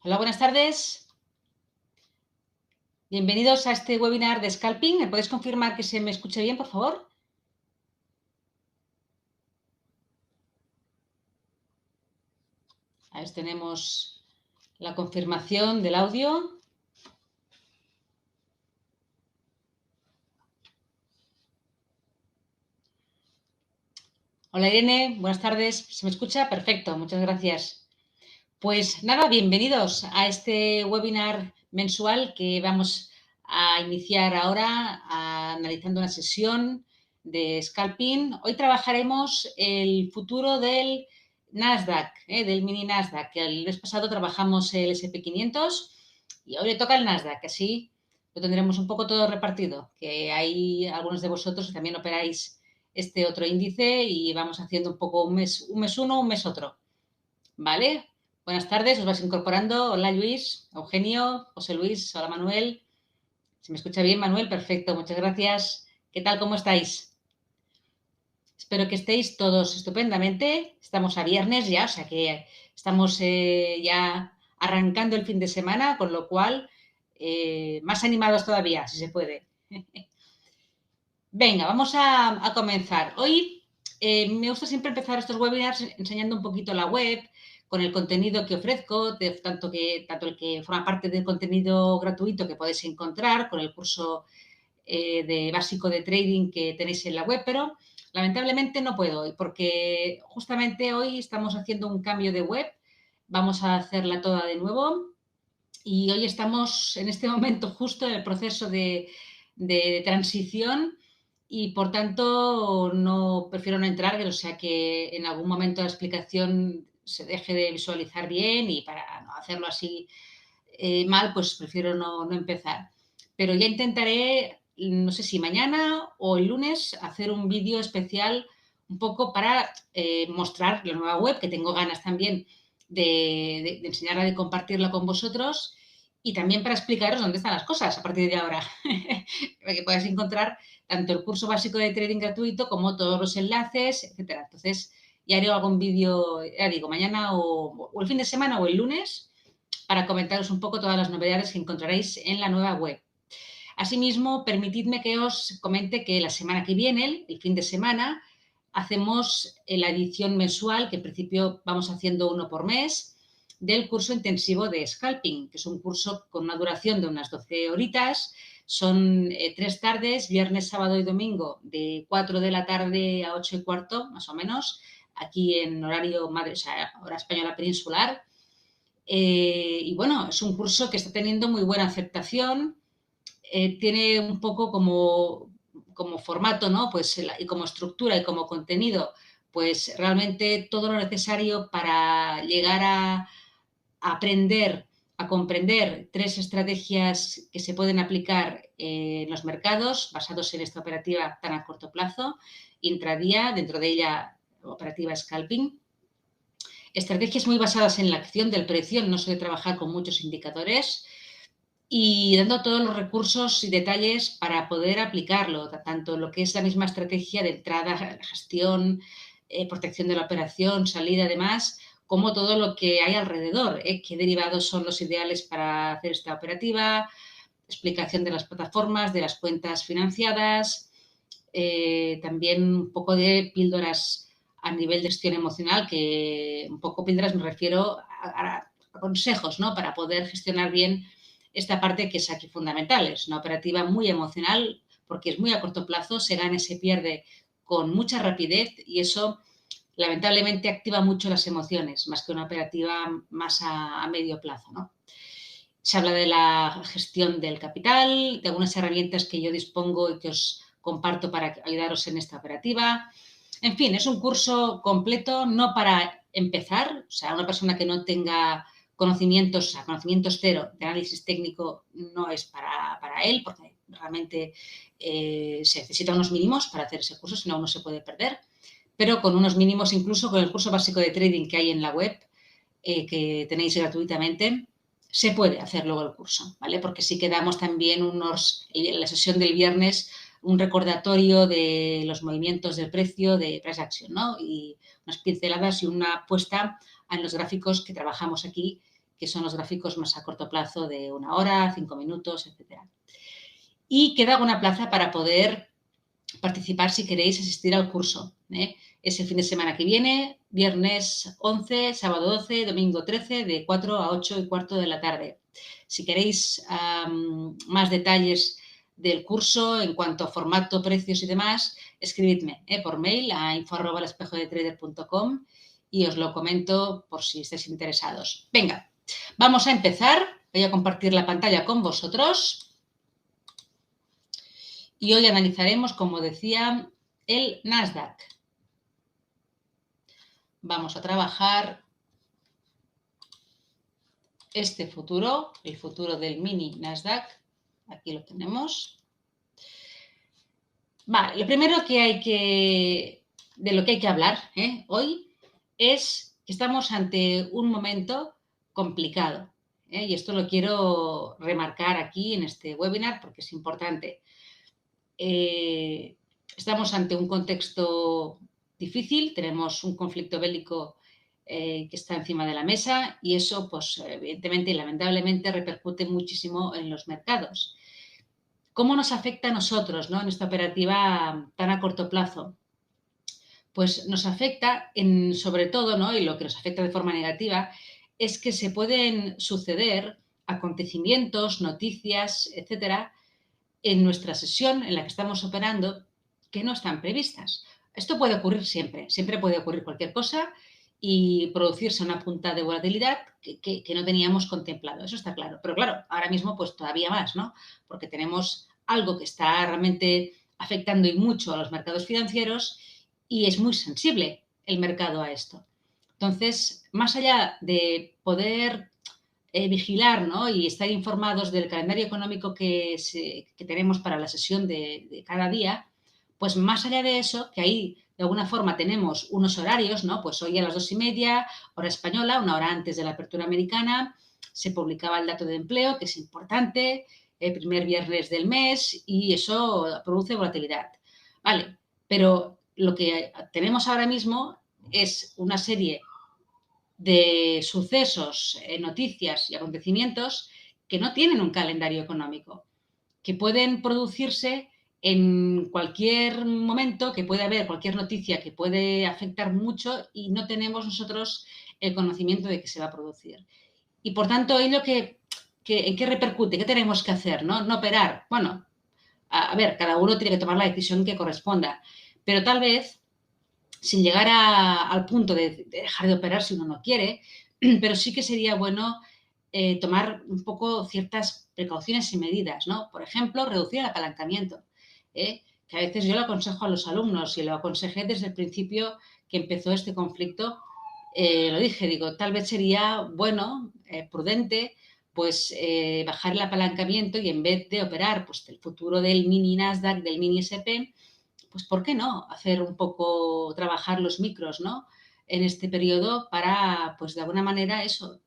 Hola, buenas tardes. Bienvenidos a este webinar de Scalping. ¿Me podéis confirmar que se me escuche bien, por favor? A ver, tenemos la confirmación del audio. Hola, Irene. Buenas tardes. ¿Se me escucha? Perfecto. Muchas gracias. Pues nada, bienvenidos a este webinar mensual que vamos a iniciar ahora analizando una sesión de Scalping. Hoy trabajaremos el futuro del Nasdaq, del mini Nasdaq, que el mes pasado trabajamos el SP500 y hoy le toca el Nasdaq, así lo tendremos un poco todo repartido, que hay algunos de vosotros que también operáis este otro índice y vamos haciendo un poco un mes uno, un mes otro. ¿Vale? Buenas tardes, os vais incorporando. Hola Luis, Eugenio, José Luis, hola Manuel. ¿Se me escucha bien, Manuel? Perfecto, muchas gracias. ¿Qué tal? ¿Cómo estáis? Espero que estéis todos estupendamente. Estamos a viernes ya, o sea que estamos ya arrancando el fin de semana, con lo cual más animados todavía, si se puede. Venga, vamos a comenzar. Hoy me gusta siempre empezar estos webinars enseñando un poquito la web, con el contenido que ofrezco, tanto el que forma parte del contenido gratuito que podéis encontrar, con el curso de básico de trading que tenéis en la web, pero lamentablemente no puedo hoy, porque justamente hoy estamos haciendo un cambio de web, vamos a hacerla toda de nuevo y hoy estamos en este momento justo en el proceso de transición y por tanto no prefiero no entrar, o sea que en algún momento la explicación se deje de visualizar bien y para no hacerlo así mal, pues prefiero no empezar. Pero ya intentaré, no sé si mañana o el lunes, hacer un vídeo especial un poco para mostrar la nueva web, que tengo ganas también de enseñarla, de compartirla con vosotros y también para explicaros dónde están las cosas a partir de ahora, para que podáis encontrar tanto el curso básico de trading gratuito como todos los enlaces, etcétera. Entonces, ya haré algún vídeo, ya digo, mañana o el fin de semana o el lunes para comentaros un poco todas las novedades que encontraréis en la nueva web. Asimismo, permitidme que os comente que la semana que viene, el fin de semana, hacemos la edición mensual, que en principio vamos haciendo uno por mes, del curso intensivo de Scalping, que es un curso con una duración de unas 12 horitas. Son 3 tardes, viernes, sábado y domingo, de 4 de la tarde a 8 y cuarto, más o menos, aquí en horario madre, o sea, hora española peninsular. Y bueno, es un curso que está teniendo muy buena aceptación. Tiene un poco como formato, ¿no? Pues, y como estructura y como contenido, pues realmente todo lo necesario para llegar a aprender, a comprender 3 estrategias que se pueden aplicar en los mercados basados en esta operativa tan a corto plazo, intradía, dentro de ella operativa scalping. Estrategias muy basadas en la acción del precio, no se debe trabajar con muchos indicadores y dando todos los recursos y detalles para poder aplicarlo, tanto lo que es la misma estrategia de entrada, gestión, protección de la operación, salida, además, como todo lo que hay alrededor, qué derivados son los ideales para hacer esta operativa, explicación de las plataformas, de las cuentas financiadas, también un poco de píldoras a nivel de gestión emocional, que un poco píldoras me refiero a consejos, ¿no? Para poder gestionar bien esta parte que es aquí fundamental. Es una operativa muy emocional porque es muy a corto plazo, se gana y se pierde con mucha rapidez y eso lamentablemente activa mucho las emociones, más que una operativa más a medio plazo, ¿no? Se habla de la gestión del capital, de algunas herramientas que yo dispongo y que os comparto para ayudaros en esta operativa. En fin, es un curso completo, no para empezar, o sea, una persona que no tenga conocimientos, o sea, conocimientos cero de análisis técnico no es para él, porque realmente se necesitan unos mínimos para hacer ese curso, si no uno se puede perder, pero con unos mínimos, incluso con el curso básico de trading que hay en la web, que tenéis gratuitamente, se puede hacer luego el curso, ¿vale? Porque sí que damos también en la sesión del viernes, un recordatorio de los movimientos del precio de price action, ¿no? Y unas pinceladas y una puesta en los gráficos que trabajamos aquí, que son los gráficos más a corto plazo de 1 hora, 5 minutos, etcétera. Y queda alguna plaza para poder participar si queréis asistir al curso. Es el fin de semana que viene, viernes 11, sábado 12, domingo 13, de 4 a 8 y cuarto de la tarde. Si queréis más detalles del curso en cuanto a formato, precios y demás, escribidme por mail a info@elespejodetrader.com y os lo comento por si estáis interesados. Venga, vamos a empezar. Voy a compartir la pantalla con vosotros. Y hoy analizaremos, como decía, el Nasdaq. Vamos a trabajar este futuro, el futuro del mini Nasdaq. Aquí lo tenemos. Vale, lo primero de lo que hay que hablar hoy es que estamos ante un momento complicado. Y esto lo quiero remarcar aquí en este webinar porque es importante. Estamos ante un contexto difícil, tenemos un conflicto bélico que está encima de la mesa y eso, pues, evidentemente y lamentablemente repercute muchísimo en los mercados. ¿Cómo nos afecta a nosotros, ¿no?, en esta operativa tan a corto plazo? Pues nos afecta sobre todo, ¿no?, y lo que nos afecta de forma negativa, es que se pueden suceder acontecimientos, noticias, etcétera, en nuestra sesión en la que estamos operando que no están previstas. Esto puede ocurrir siempre, siempre puede ocurrir cualquier cosa y producirse una punta de volatilidad que no teníamos contemplado, eso está claro. Pero claro, ahora mismo pues todavía más, ¿no? Porque tenemos algo que está realmente afectando y mucho a los mercados financieros y es muy sensible el mercado a esto. Entonces, más allá de poder vigilar, ¿no?, y estar informados del calendario económico que tenemos para la sesión de cada día, pues más allá de eso, que ahí de alguna forma tenemos unos horarios, ¿no? Pues hoy a las 2:30, hora española, 1 hora antes de la apertura americana, se publicaba el dato de empleo, que es importante, el primer viernes del mes, y eso produce volatilidad. Vale, pero lo que tenemos ahora mismo es una serie de sucesos, noticias y acontecimientos que no tienen un calendario económico, que pueden producirse en cualquier momento, que puede haber cualquier noticia que puede afectar mucho y no tenemos nosotros el conocimiento de que se va a producir. Y por tanto, ello ¿en qué repercute? ¿Qué tenemos que hacer? No operar. Bueno, a ver, cada uno tiene que tomar la decisión que corresponda, pero tal vez sin llegar al punto de dejar de operar si uno no quiere, pero sí que sería bueno tomar un poco ciertas precauciones y medidas, ¿no? Por ejemplo, reducir el apalancamiento, que a veces yo lo aconsejo a los alumnos y lo aconsejé desde el principio que empezó este conflicto. Lo dije, digo, tal vez sería bueno, prudente, pues bajar el apalancamiento y en vez de operar pues el futuro del mini Nasdaq, del mini SP, pues ¿por qué no hacer un poco, trabajar los micros, ¿no?, en este periodo para, pues de alguna manera eso,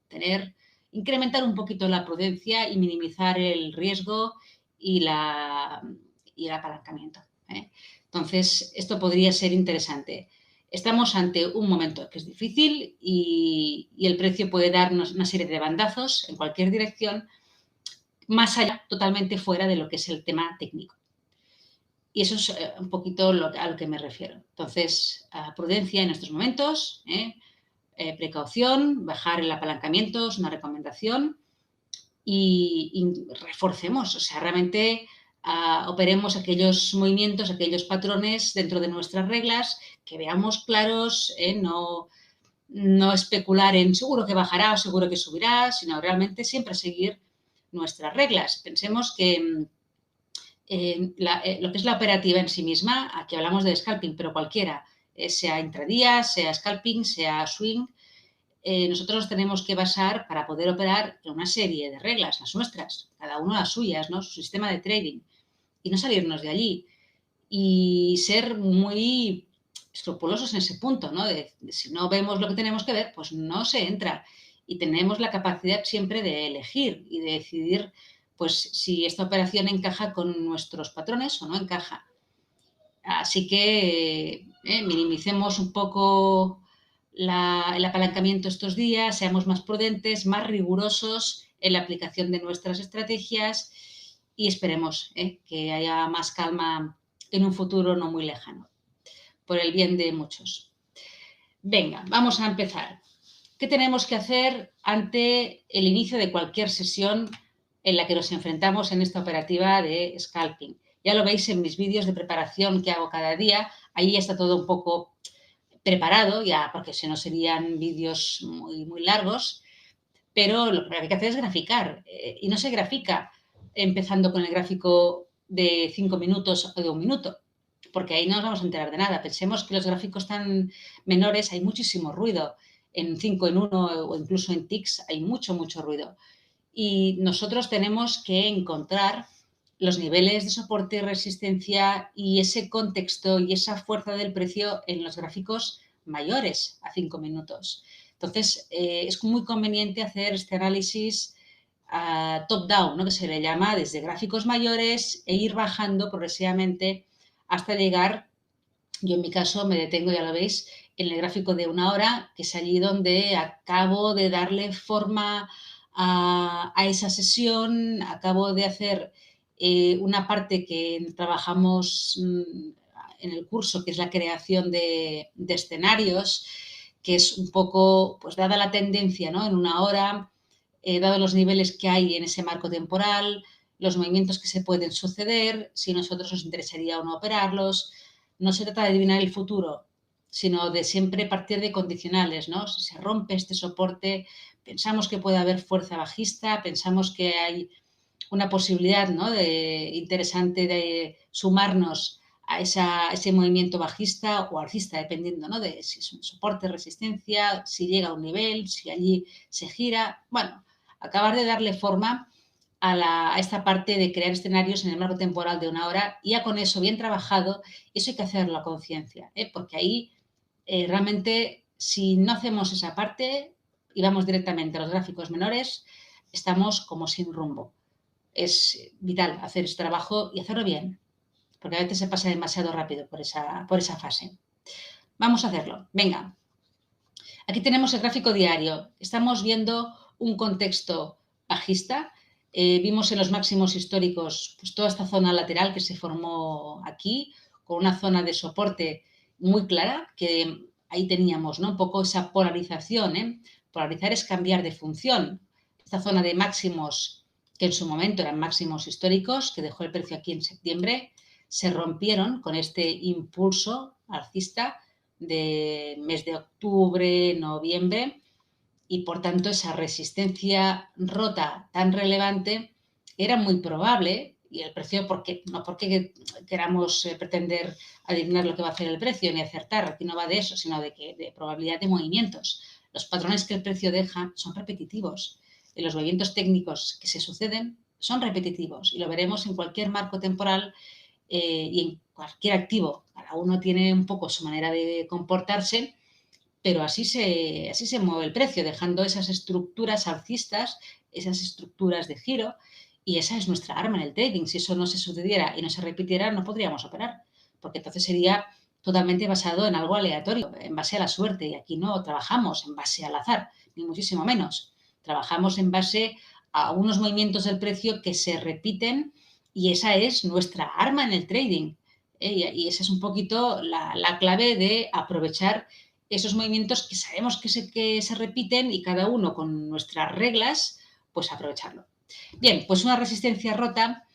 incrementar un poquito la prudencia y minimizar el riesgo y el apalancamiento. Entonces, esto podría ser interesante. Estamos ante un momento que es difícil y el precio puede darnos una serie de bandazos en cualquier dirección, más allá, totalmente fuera de lo que es el tema técnico. Y eso es un poquito a lo que me refiero. Entonces, prudencia en estos momentos, precaución, bajar el apalancamiento es una recomendación y reforcemos, o sea, realmente operemos aquellos movimientos, aquellos patrones dentro de nuestras reglas, que veamos claros, no especular en seguro que bajará o seguro que subirá, sino realmente siempre seguir nuestras reglas. Pensemos que lo que es la operativa en sí misma, aquí hablamos de scalping, pero cualquiera, sea intradía, sea scalping, sea swing, nosotros nos tenemos que basar para poder operar en una serie de reglas, las nuestras, cada uno las suyas, ¿no?, su sistema de trading, y no salirnos de allí. Y ser muy escrupulosos en ese punto, ¿no? Si no vemos lo que tenemos que ver, pues no se entra. Y tenemos la capacidad siempre de elegir y de decidir pues si esta operación encaja con nuestros patrones o no encaja. Así que minimicemos un poco el apalancamiento estos días, seamos más prudentes, más rigurosos en la aplicación de nuestras estrategias y esperemos que haya más calma en un futuro no muy lejano, por el bien de muchos. Venga, vamos a empezar. ¿Qué tenemos que hacer ante el inicio de cualquier sesión en la que nos enfrentamos en esta operativa de scalping? Ya lo veis en mis vídeos de preparación que hago cada día. Ahí está todo un poco preparado, ya porque si no serían vídeos muy, muy largos. Pero lo que hay que hacer es graficar. Y no se grafica empezando con el gráfico de 5 minutos o de 1 minuto, porque ahí no nos vamos a enterar de nada. Pensemos que los gráficos tan menores hay muchísimo ruido. En 5 en 1 o incluso en tics hay mucho, mucho ruido. Y nosotros tenemos que encontrar los niveles de soporte y resistencia y ese contexto y esa fuerza del precio en los gráficos mayores a 5 minutos. Entonces, es muy conveniente hacer este análisis top-down, ¿no? Que se le llama desde gráficos mayores e ir bajando progresivamente hasta llegar, yo en mi caso me detengo, ya lo veis, en el gráfico de 1 hora, que es allí donde acabo de darle forma a esa sesión, acabo de hacer una parte que trabajamos en el curso, que es la creación de escenarios, que es un poco, pues dada la tendencia, ¿no? En 1 hora, dado los niveles que hay en ese marco temporal, los movimientos que se pueden suceder, si a nosotros nos interesaría o no operarlos. No se trata de adivinar el futuro, sino de siempre partir de condicionales, ¿no? Si se rompe este soporte, pensamos que puede haber fuerza bajista, pensamos que hay una posibilidad, ¿no? Interesante de sumarnos a ese movimiento bajista o alcista, dependiendo, ¿no? De si es un soporte, resistencia, si llega a un nivel, si allí se gira. Bueno, acabar de darle forma a esta parte de crear escenarios en el marco temporal de 1 hora, y ya con eso bien trabajado, eso hay que hacerlo a conciencia, porque ahí realmente si no hacemos esa parte y vamos directamente a los gráficos menores, estamos como sin rumbo. Es vital hacer este trabajo y hacerlo bien, porque a veces se pasa demasiado rápido por esa fase. Vamos a hacerlo. Venga. Aquí tenemos el gráfico diario. Estamos viendo un contexto bajista. Vimos en los máximos históricos pues, toda esta zona lateral que se formó aquí, con una zona de soporte muy clara, que ahí teníamos, ¿no? Un poco esa polarización. Polarizar es cambiar de función. Esta zona de máximos, que en su momento eran máximos históricos, que dejó el precio aquí en septiembre, se rompieron con este impulso alcista de mes de octubre, noviembre, y por tanto esa resistencia rota tan relevante era muy probable, y el precio, no porque queramos pretender adivinar lo que va a hacer el precio ni acertar, aquí no va de eso, sino de probabilidad de movimientos. Los patrones que el precio deja son repetitivos y los movimientos técnicos que se suceden son repetitivos, y lo veremos en cualquier marco temporal y en cualquier activo. Cada uno tiene un poco su manera de comportarse, pero así se mueve el precio, dejando esas estructuras alcistas, esas estructuras de giro, y esa es nuestra arma en el trading. Si eso no se sucediera y no se repitiera, no podríamos operar, porque entonces sería totalmente basado en algo aleatorio, en base a la suerte, y aquí no trabajamos en base al azar, ni muchísimo menos. Trabajamos en base a unos movimientos del precio que se repiten, y esa es nuestra arma en el trading. Y esa es un poquito la clave de aprovechar esos movimientos que sabemos que se repiten, y cada uno con nuestras reglas, pues aprovecharlo. Bien, pues una resistencia rota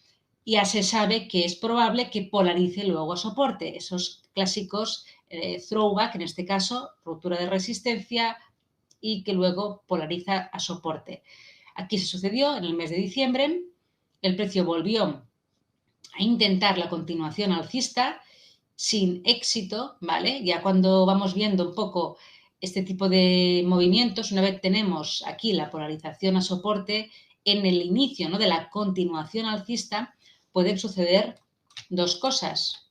ya se sabe que es probable que polarice luego a soporte. Esos clásicos throwback, en este caso, ruptura de resistencia y que luego polariza a soporte. Aquí se sucedió en el mes de diciembre, el precio volvió a intentar la continuación alcista sin éxito, ¿vale? Ya cuando vamos viendo un poco este tipo de movimientos, una vez tenemos aquí la polarización a soporte, en el inicio, ¿no?, de la continuación alcista, pueden suceder dos cosas.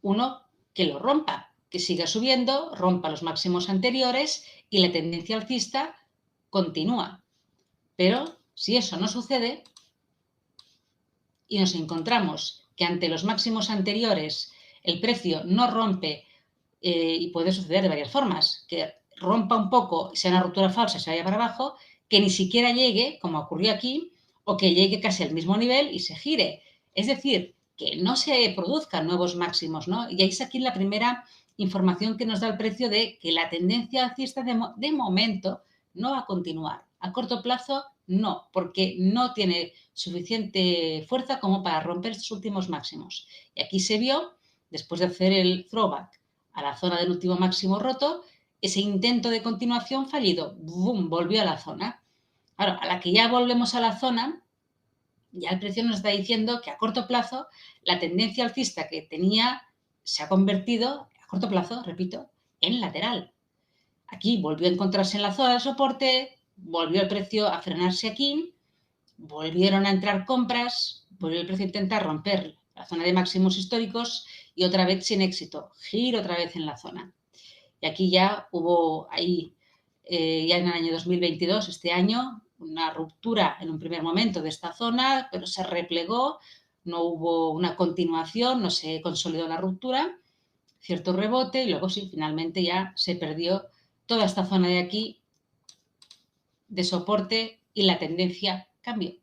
Uno, que lo rompa, que siga subiendo, rompa los máximos anteriores y la tendencia alcista continúa. Pero si eso no sucede y nos encontramos que ante los máximos anteriores el precio no rompe y puede suceder de varias formas, que rompa un poco, sea una ruptura falsa y se vaya para abajo, que ni siquiera llegue, como ocurrió aquí, o que llegue casi al mismo nivel y se gire. Es decir, que no se produzcan nuevos máximos, ¿no? Y ahí es aquí la primera información que nos da el precio de que la tendencia alcista de momento no va a continuar. A corto plazo, no, porque no tiene suficiente fuerza como para romper estos últimos máximos. Y aquí se vio, después de hacer el throwback a la zona del último máximo roto, ese intento de continuación fallido, ¡boom!, volvió a la zona. Claro, a la que ya volvemos a la zona, ya el precio nos está diciendo que a corto plazo la tendencia alcista que tenía se ha convertido, a corto plazo, repito, en lateral. Aquí volvió a encontrarse en la zona de soporte, volvió el precio a frenarse aquí, volvieron a entrar compras, volvió el precio a intentar romper la zona de máximos históricos y otra vez sin éxito, giro otra vez en la zona. Y aquí ya hubo ahí, ya en el año 2022, este año, una ruptura en un primer momento de esta zona, pero se replegó, no hubo una continuación, no se consolidó la ruptura, cierto rebote y luego sí, finalmente ya se perdió toda esta zona de aquí de soporte y la tendencia cambió.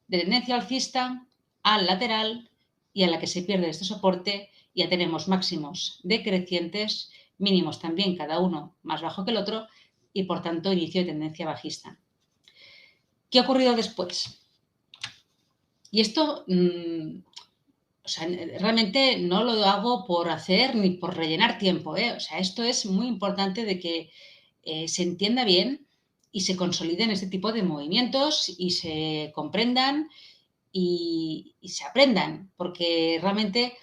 De tendencia alcista al lateral y a la que se pierde este soporte ya tenemos máximos decrecientes, mínimos también cada uno más bajo que el otro y por tanto inicio de tendencia bajista. ¿Qué ha ocurrido después? Y esto o sea, realmente no lo hago por hacer ni por rellenar tiempo, ¿eh? O sea, esto es muy importante de que se entienda bien y se consoliden este tipo de movimientos y se comprendan y se aprendan, porque realmente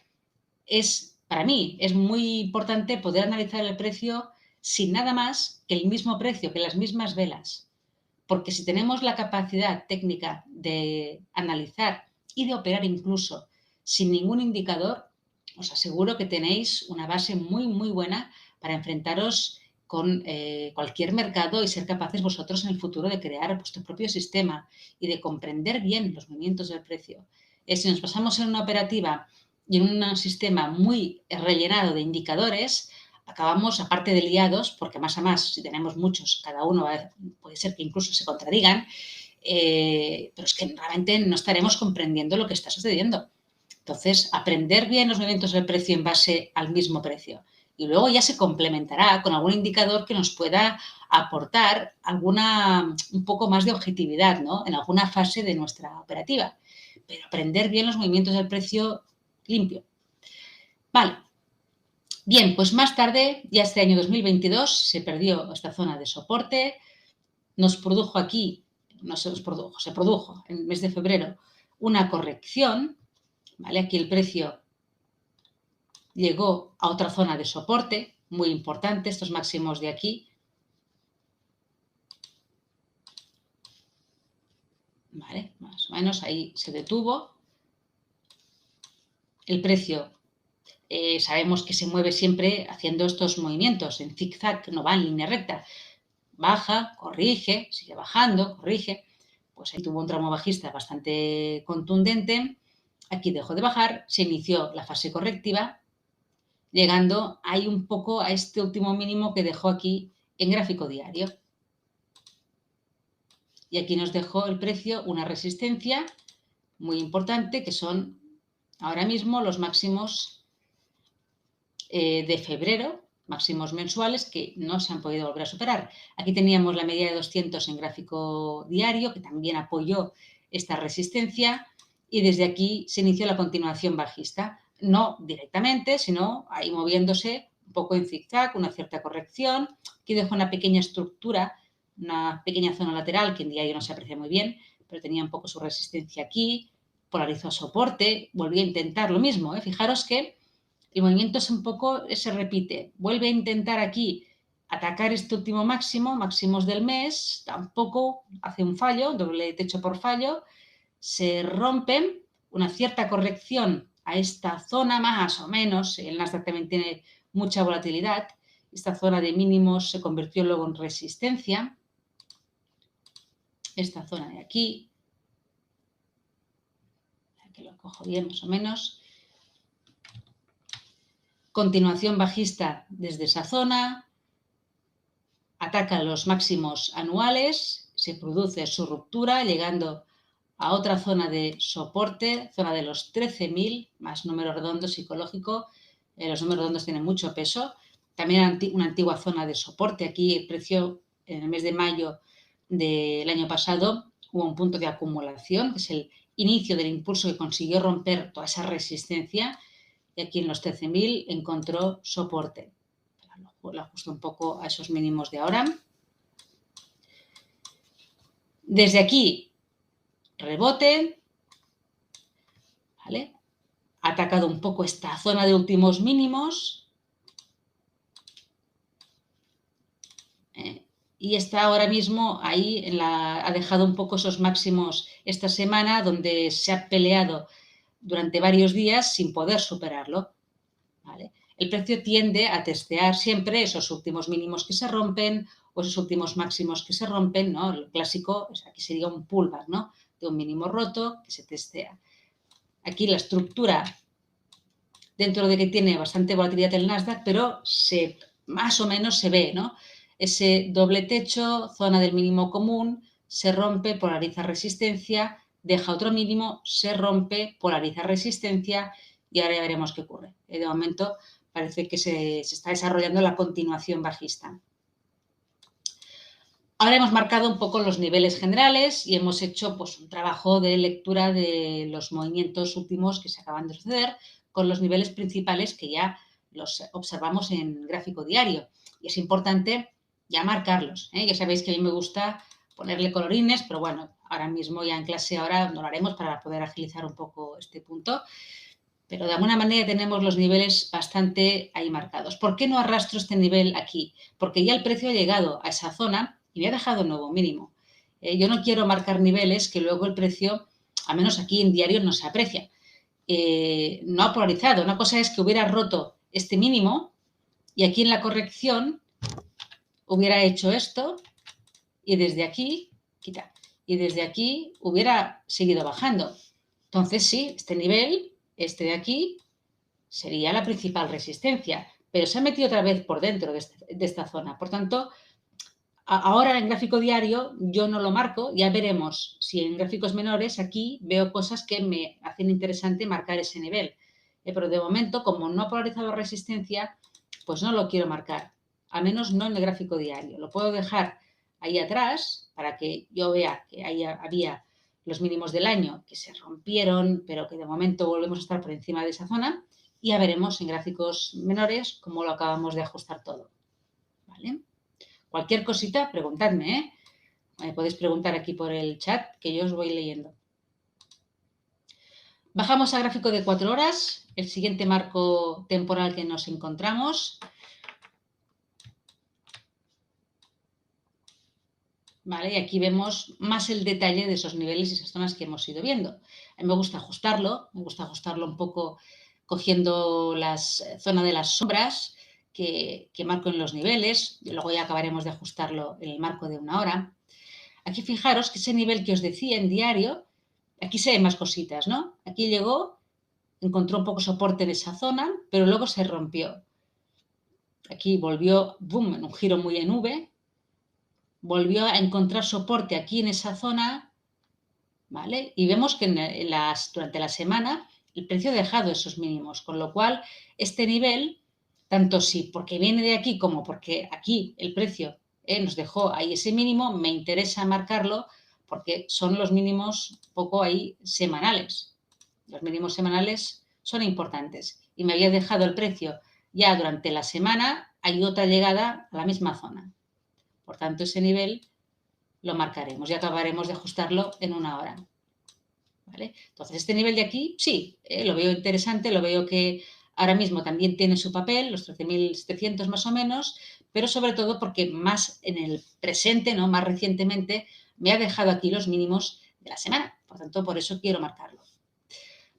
es, para mí, es muy importante poder analizar el precio sin nada más que el mismo precio, que las mismas velas. Porque si tenemos la capacidad técnica de analizar y de operar incluso sin ningún indicador, os aseguro que tenéis una base muy, muy buena para enfrentaros con cualquier mercado y ser capaces vosotros en el futuro de crear vuestro propio sistema y de comprender bien los movimientos del precio. Si nos pasamos en una operativa y en un sistema muy rellenado de indicadores, acabamos, aparte de liados, porque más a más, si tenemos muchos, cada uno puede ser que incluso se contradigan, pero es que realmente no estaremos comprendiendo lo que está sucediendo. Entonces, aprender bien los movimientos del precio en base al mismo precio. Y luego ya se complementará con algún indicador que nos pueda aportar un poco más de objetividad, ¿no?, en alguna fase de nuestra operativa. Pero aprender bien los movimientos del precio limpio. Vale. Bien, pues más tarde, ya este año 2022, se perdió esta zona de soporte, nos produjo aquí, no se nos produjo, se produjo en el mes de febrero una corrección, ¿vale? Aquí el precio llegó a otra zona de soporte, muy importante, estos máximos de aquí, ¿vale? Más o menos ahí se detuvo. El precio sabemos que se mueve siempre haciendo estos movimientos en zigzag, no va en línea recta. Baja, corrige, sigue bajando, corrige. Pues ahí tuvo un tramo bajista bastante contundente. Aquí dejó de bajar, se inició la fase correctiva, llegando ahí un poco a este último mínimo que dejó aquí en gráfico diario. Y aquí nos dejó el precio una resistencia muy importante, que son ahora mismo los máximos de febrero, máximos mensuales que no se han podido volver a superar. Aquí teníamos la media de 200 en gráfico diario, que también apoyó esta resistencia, y desde aquí se inició la continuación bajista. No directamente, sino ahí moviéndose un poco en zigzag, una cierta corrección. Aquí dejó una pequeña estructura, una pequeña zona lateral que en diario no se aprecia muy bien, pero tenía un poco su resistencia aquí, polarizó soporte, volvió a intentar lo mismo. Fijaros que el movimiento es un poco, se repite. Vuelve a intentar aquí atacar este último máximo, máximos del mes, tampoco hace un fallo, doble techo por fallo, se rompen, una cierta corrección a esta zona más o menos, el Nasdaq también tiene mucha volatilidad, esta zona de mínimos se convirtió luego en resistencia, esta zona de aquí, que lo cojo bien más o menos, Continuación bajista desde esa zona, ataca los máximos anuales, se produce su ruptura llegando a otra zona de soporte, zona de los 13.000, más número redondo psicológico. Los números redondos tienen mucho peso. También una antigua zona de soporte. Aquí el precio en el mes de mayo del año pasado hubo un punto de acumulación, que es el inicio del impulso que consiguió romper toda esa resistencia, y aquí en los 13.000 encontró soporte. Lo ajusto un poco a esos mínimos de ahora. Desde aquí, rebote, ¿vale? Ha atacado un poco esta zona de últimos mínimos. Y está ahora mismo ahí, ha dejado un poco esos máximos esta semana, donde se ha peleado durante varios días sin poder superarlo, ¿vale? El precio tiende a testear siempre esos últimos mínimos que se rompen o esos últimos máximos que se rompen, ¿no? El clásico, o sea, aquí sería un pullback, ¿no? De un mínimo roto que se testea. Aquí la estructura, dentro de que tiene bastante volatilidad el Nasdaq, pero más o menos se ve, ¿no? Ese doble techo, zona del mínimo común, se rompe, polariza resistencia, deja otro mínimo, se rompe, polariza resistencia y ahora ya veremos qué ocurre. De momento parece que se está desarrollando la continuación bajista. Ahora hemos marcado un poco los niveles generales y hemos hecho pues, un trabajo de lectura de los movimientos últimos que se acaban de suceder con los niveles principales que ya los observamos en gráfico diario. Y es importante ya marcarlos, ¿eh? Ya sabéis que a mí me gusta ponerle colorines, pero bueno, ahora mismo ya en clase ahora no lo haremos para poder agilizar un poco este punto. Pero de alguna manera tenemos los niveles bastante ahí marcados. ¿Por qué no arrastro este nivel aquí? Porque ya el precio ha llegado a esa zona y me ha dejado un nuevo mínimo. Yo no quiero marcar niveles que luego el precio, al menos aquí en diario, no se aprecia. No ha polarizado. Una cosa es que hubiera roto este mínimo y aquí en la corrección hubiera hecho esto y desde aquí, y desde aquí hubiera seguido bajando. Entonces sí, este nivel, este de aquí, sería la principal resistencia, pero se ha metido otra vez por dentro de esta zona. Por tanto, ahora en gráfico diario yo no lo marco, ya veremos si en gráficos menores aquí veo cosas que me hacen interesante marcar ese nivel. Pero de momento, como no ha polarizado resistencia, pues no lo quiero marcar, al menos no en el gráfico diario. Lo puedo dejar ahí atrás para que yo vea que ahí había los mínimos del año que se rompieron, pero que de momento volvemos a estar por encima de esa zona. Y ya veremos en gráficos menores cómo lo acabamos de ajustar todo. ¿Vale? Cualquier cosita, preguntadme, ¿eh? Me podéis preguntar aquí por el chat que yo os voy leyendo. Bajamos a gráfico de 4 horas, el siguiente marco temporal que nos encontramos. ¿Vale? Y aquí vemos más el detalle de esos niveles y esas zonas que hemos ido viendo. A mí me gusta ajustarlo un poco cogiendo la zona de las sombras que marco en los niveles, y luego ya acabaremos de ajustarlo en el marco de una hora. Aquí fijaros que ese nivel que os decía en diario, aquí se ven más cositas, ¿no? Aquí llegó, encontró un poco soporte en esa zona, pero luego se rompió. Aquí volvió, boom, en un giro muy en V, volvió a encontrar soporte aquí en esa zona, ¿vale? Y vemos que durante la semana el precio ha dejado esos mínimos, con lo cual este nivel, tanto si porque viene de aquí como porque aquí el precio nos dejó ahí ese mínimo, me interesa marcarlo porque son los mínimos poco ahí semanales. Los mínimos semanales son importantes y me había dejado el precio ya durante la semana, hay otra llegada a la misma zona. Por tanto, ese nivel lo marcaremos y acabaremos de ajustarlo en una hora. ¿Vale? Entonces, este nivel de aquí, sí, lo veo interesante, lo veo que ahora mismo también tiene su papel, los 13.700 más o menos, pero sobre todo porque más en el presente, ¿no? Más recientemente, me ha dejado aquí los mínimos de la semana. Por tanto, por eso quiero marcarlo.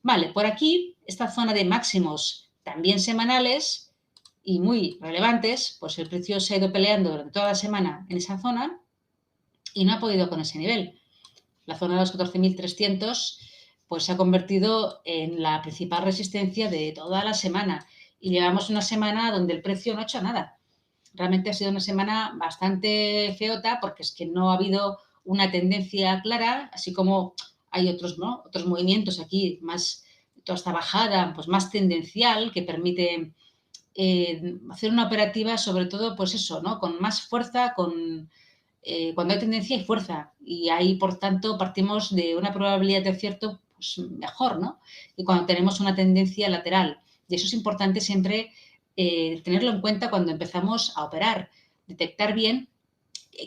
Vale, por aquí, esta zona de máximos también semanales y muy relevantes, pues el precio se ha ido peleando durante toda la semana en esa zona y no ha podido con ese nivel. La zona de los 14.300 pues se ha convertido en la principal resistencia de toda la semana y llevamos una semana donde el precio no ha hecho nada. Realmente ha sido una semana bastante feota porque es que no ha habido una tendencia clara, así como hay otros, ¿no? Otros movimientos aquí más, toda esta bajada, pues más tendencial que permite hacer una operativa sobre todo, pues eso, ¿no? Con más fuerza, cuando hay tendencia y fuerza. Y ahí, por tanto, partimos de una probabilidad de acierto pues, mejor, ¿no? Y cuando tenemos una tendencia lateral. Y eso es importante siempre tenerlo en cuenta cuando empezamos a operar. Detectar bien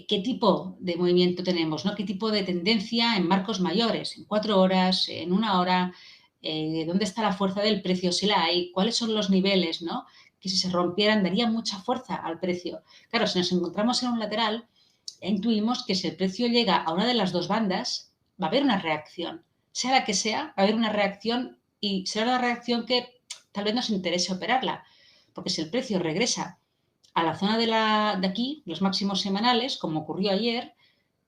qué tipo de movimiento tenemos, ¿no? Qué tipo de tendencia en marcos mayores, en 4 horas, en una hora, dónde está la fuerza del precio, si la hay, cuáles son los niveles, ¿no? Que si se rompieran daría mucha fuerza al precio. Claro, si nos encontramos en un lateral, intuimos que si el precio llega a una de las dos bandas, va a haber una reacción. Sea la que sea, va a haber una reacción y será una reacción que tal vez nos interese operarla. Porque si el precio regresa a la zona de aquí, los máximos semanales, como ocurrió ayer,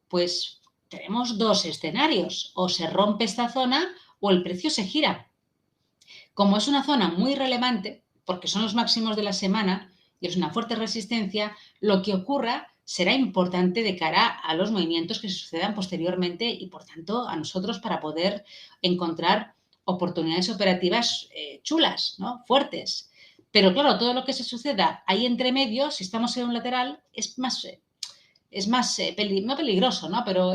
pues tenemos dos escenarios. O se rompe esta zona o el precio se gira. Como es una zona muy relevante, porque son los máximos de la semana y es una fuerte resistencia, lo que ocurra será importante de cara a los movimientos que se sucedan posteriormente y, por tanto, a nosotros para poder encontrar oportunidades operativas chulas, ¿no? Fuertes. Pero claro, todo lo que se suceda ahí entre medio, si estamos en un lateral, es más no peligroso, ¿no? Pero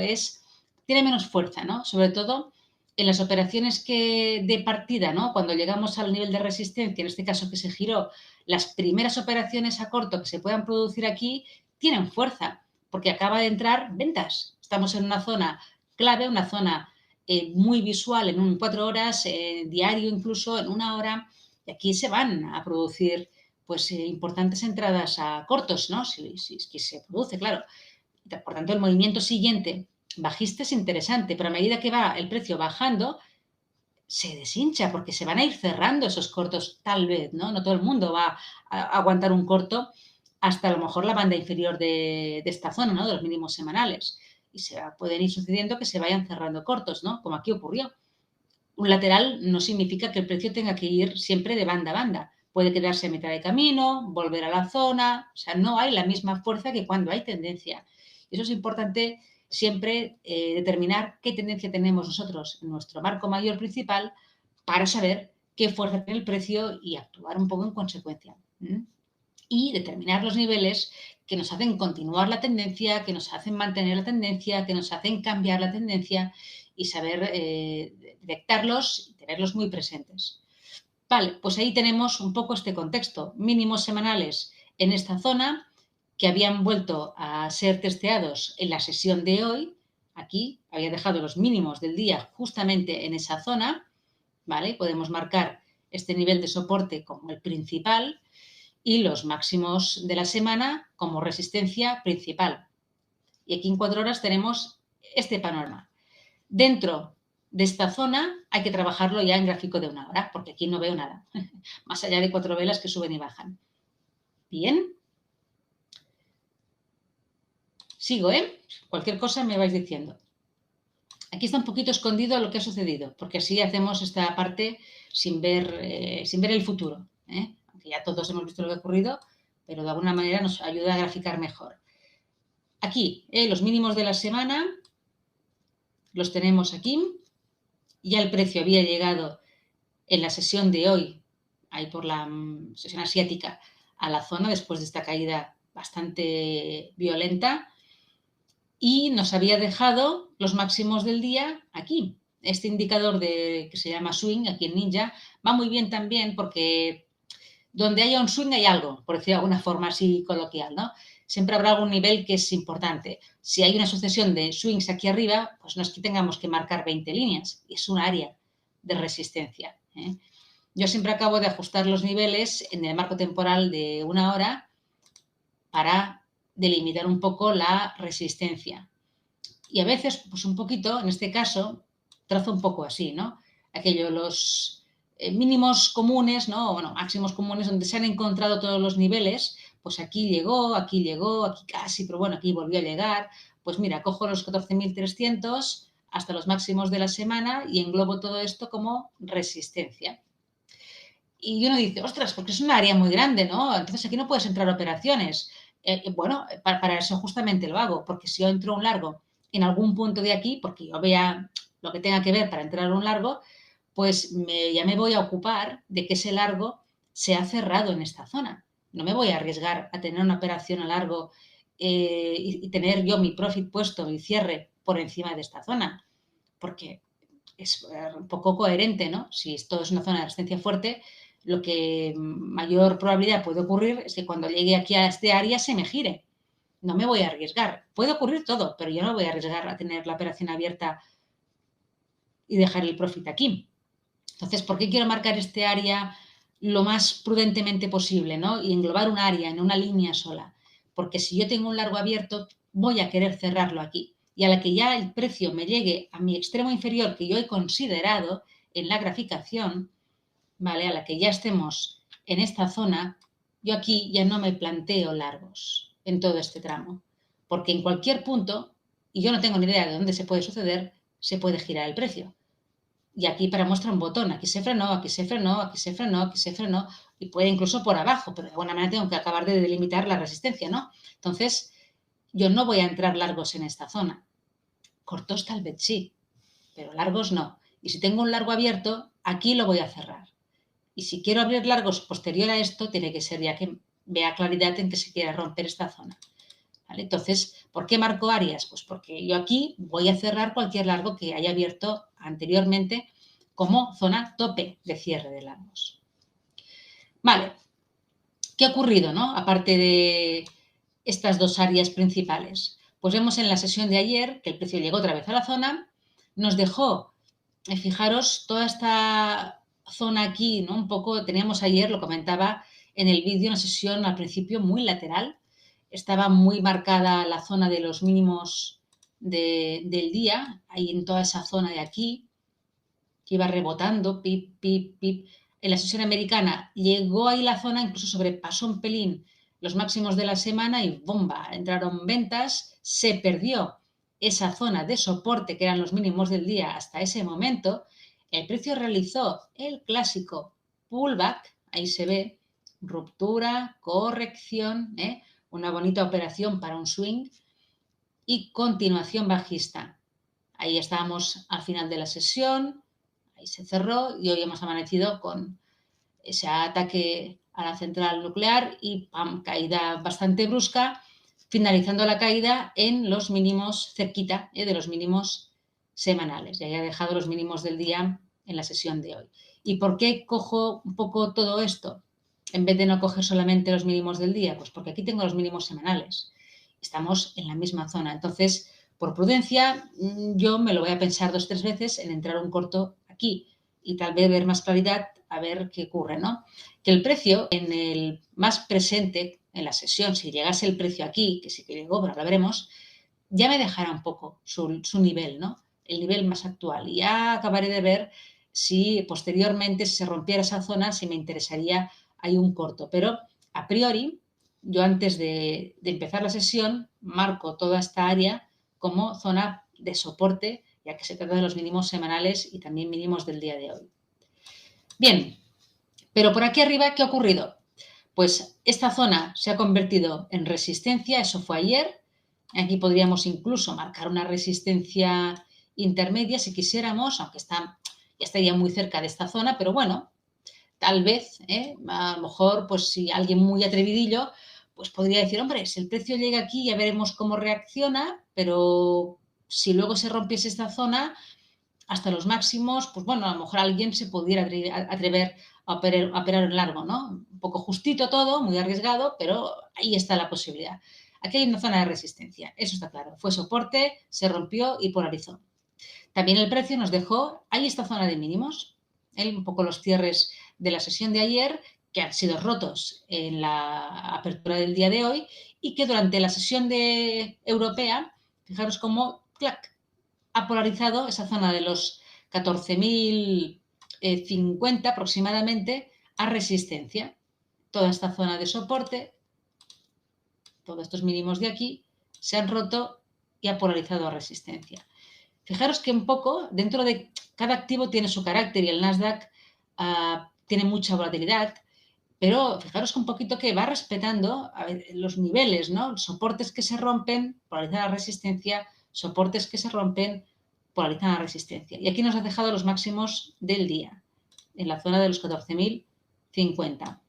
tiene menos fuerza, ¿no? Sobre todo en las operaciones de partida, ¿no? Cuando llegamos al nivel de resistencia, en este caso que se giró, las primeras operaciones a corto que se puedan producir aquí tienen fuerza, porque acaba de entrar ventas. Estamos en una zona clave, una zona muy visual en 4 horas, diario incluso, en una hora, y aquí se van a producir pues importantes entradas a cortos, ¿no? Si es que se produce, claro. Por tanto, el movimiento siguiente bajista es interesante, pero a medida que va el precio bajando, se deshincha porque se van a ir cerrando esos cortos, tal vez, ¿no? No todo el mundo va a aguantar un corto hasta a lo mejor la banda inferior de esta zona, ¿no? De los mínimos semanales. Y pueden ir sucediendo que se vayan cerrando cortos, ¿no? Como aquí ocurrió. Un lateral no significa que el precio tenga que ir siempre de banda a banda. Puede quedarse a mitad de camino, volver a la zona, o sea, no hay la misma fuerza que cuando hay tendencia. Eso es importante siempre determinar qué tendencia tenemos nosotros en nuestro marco mayor principal para saber qué fuerza tiene el precio y actuar un poco en consecuencia. Y determinar los niveles que nos hacen continuar la tendencia, que nos hacen mantener la tendencia, que nos hacen cambiar la tendencia y saber detectarlos y tenerlos muy presentes. Vale, pues ahí tenemos un poco este contexto. Mínimos semanales en esta zona que habían vuelto a ser testeados en la sesión de hoy. Aquí había dejado los mínimos del día justamente en esa zona. ¿Vale? Podemos marcar este nivel de soporte como el principal y los máximos de la semana como resistencia principal. Y aquí en 4 horas tenemos este panorama. Dentro de esta zona hay que trabajarlo ya en gráfico de una hora, porque aquí no veo nada, más allá de 4 velas que suben y bajan. Bien. Sigo, ¿eh? Cualquier cosa me vais diciendo. Aquí está un poquito escondido lo que ha sucedido, porque así hacemos esta parte sin ver el futuro, ¿eh? Aunque ya todos hemos visto lo que ha ocurrido, pero de alguna manera nos ayuda a graficar mejor. Aquí, los mínimos de la semana los tenemos aquí. Ya el precio había llegado en la sesión de hoy, ahí por la sesión asiática, a la zona después de esta caída bastante violenta y nos había dejado los máximos del día aquí. Este indicador que se llama swing, aquí en Ninja, va muy bien también porque donde haya un swing hay algo, por decirlo de alguna forma así coloquial, ¿no? Siempre habrá algún nivel que es importante. Si hay una sucesión de swings aquí arriba, pues no es que tengamos que marcar 20 líneas, es un área de resistencia, ¿eh? Yo siempre acabo de ajustar los niveles en el marco temporal de una hora para delimitar un poco la resistencia. Y a veces, pues un poquito, en este caso, trazo un poco así, ¿no? Los mínimos comunes, ¿no? Bueno, máximos comunes donde se han encontrado todos los niveles, pues aquí llegó, aquí casi, pero bueno, aquí volvió a llegar. Pues mira, cojo los 14.300 hasta los máximos de la semana y englobo todo esto como resistencia. Y uno dice, ostras, porque es un área muy grande, ¿no? Entonces aquí no puedes entrar operaciones. Bueno, para eso justamente lo hago, porque si yo entro a un largo en algún punto de aquí, porque yo vea lo que tenga que ver para entrar a un largo, pues ya me voy a ocupar de que ese largo sea cerrado en esta zona. No me voy a arriesgar a tener una operación a largo y tener yo mi profit puesto, mi cierre por encima de esta zona, porque es un poco coherente, ¿no? Si esto es una zona de resistencia fuerte, lo que mayor probabilidad puede ocurrir es que cuando llegue aquí a este área se me gire. No me voy a arriesgar. Puede ocurrir todo, pero yo no voy a arriesgar a tener la operación abierta y dejar el profit aquí. Entonces, ¿por qué quiero marcar este área lo más prudentemente posible, ¿no? Y englobar un área en una línea sola? Porque si yo tengo un largo abierto, voy a querer cerrarlo aquí. Y a la que ya el precio me llegue a mi extremo inferior que yo he considerado en la graficación, ¿vale? A la que ya estemos en esta zona, yo aquí ya no me planteo largos en todo este tramo. Porque en cualquier punto, y yo no tengo ni idea de dónde se puede suceder, se puede girar el precio. Y aquí para muestra un botón, aquí se frenó, aquí se frenó, aquí se frenó, aquí se frenó, y puede incluso por abajo, pero de alguna manera tengo que acabar de delimitar la resistencia, ¿no? Entonces, yo no voy a entrar largos en esta zona. Cortos tal vez sí, pero largos no. Y si tengo un largo abierto, aquí lo voy a cerrar. Y si quiero abrir largos posterior a esto, tiene que ser ya que vea claridad en que se quiera romper esta zona. ¿Vale? Entonces, ¿por qué marco áreas? Pues porque yo aquí voy a cerrar cualquier largo que haya abierto anteriormente como zona tope de cierre de largos. Vale, ¿qué ha ocurrido, no? Aparte de estas dos áreas principales. Pues vemos en la sesión de ayer que el precio llegó otra vez a la zona, nos dejó, fijaros, toda esta zona aquí, ¿no? Un poco, teníamos ayer, lo comentaba en el vídeo, una sesión al principio muy lateral, estaba muy marcada la zona de los mínimos del día, ahí en toda esa zona de aquí, que iba rebotando, pip, pip, pip. En la sesión americana llegó ahí la zona, incluso sobrepasó un pelín los máximos de la semana y ¡bomba! Entraron ventas, se perdió esa zona de soporte que eran los mínimos del día hasta ese momento. El precio realizó el clásico pullback, ahí se ve, ruptura, corrección, una bonita operación para un swing y continuación bajista. Ahí estábamos al final de la sesión, ahí se cerró y hoy hemos amanecido con ese ataque a la central nuclear y ¡pam! Caída bastante brusca, finalizando la caída en los mínimos cerquita de los mínimos semanales. Ya he dejado los mínimos del día en la sesión de hoy. ¿Y por qué cojo un poco todo esto? En vez de no coger solamente los mínimos del día, pues porque aquí tengo los mínimos semanales. Estamos en la misma zona. Entonces, por prudencia, yo me lo voy a pensar 2 o 3 veces en entrar un corto aquí y tal vez ver más claridad a ver qué ocurre, ¿no? Que el precio en el más presente, en la sesión, si llegase el precio aquí, que sí que llegó, pero lo veremos, ya me dejará un poco su nivel, ¿no? El nivel más actual. Y ya acabaré de ver si posteriormente, si se rompiera esa zona, si me interesaría hay un corto. Pero a priori, yo antes de empezar la sesión, marco toda esta área como zona de soporte, ya que se trata de los mínimos semanales y también mínimos del día de hoy. Bien, pero por aquí arriba, ¿qué ha ocurrido? Pues esta zona se ha convertido en resistencia, eso fue ayer. Aquí podríamos incluso marcar una resistencia intermedia si quisiéramos, aunque ya estaría muy cerca de esta zona, pero bueno, tal vez, a lo mejor, pues si alguien muy atrevidillo, pues podría decir, hombre, si el precio llega aquí ya veremos cómo reacciona, pero si luego se rompiese esta zona, hasta los máximos, pues bueno, a lo mejor alguien se pudiera atrever a operar en largo, ¿no? Un poco justito todo, muy arriesgado, pero ahí está la posibilidad. Aquí hay una zona de resistencia, eso está claro. Fue soporte, se rompió y polarizó. También el precio nos dejó ahí esta zona de mínimos, un poco los cierres de la sesión de ayer, que han sido rotos en la apertura del día de hoy y que durante la sesión europea, fijaros cómo, clac, ha polarizado esa zona de los 14.050 aproximadamente a resistencia. Toda esta zona de soporte, todos estos mínimos de aquí, se han roto y ha polarizado a resistencia. Fijaros que un poco dentro de cada activo tiene su carácter y el Nasdaq tiene mucha volatilidad, pero fijaros que un poquito que va respetando los niveles, ¿no? Soportes que se rompen, polarizan la resistencia, soportes que se rompen, polarizan la resistencia. Y aquí nos ha dejado los máximos del día, en la zona de los 14.050.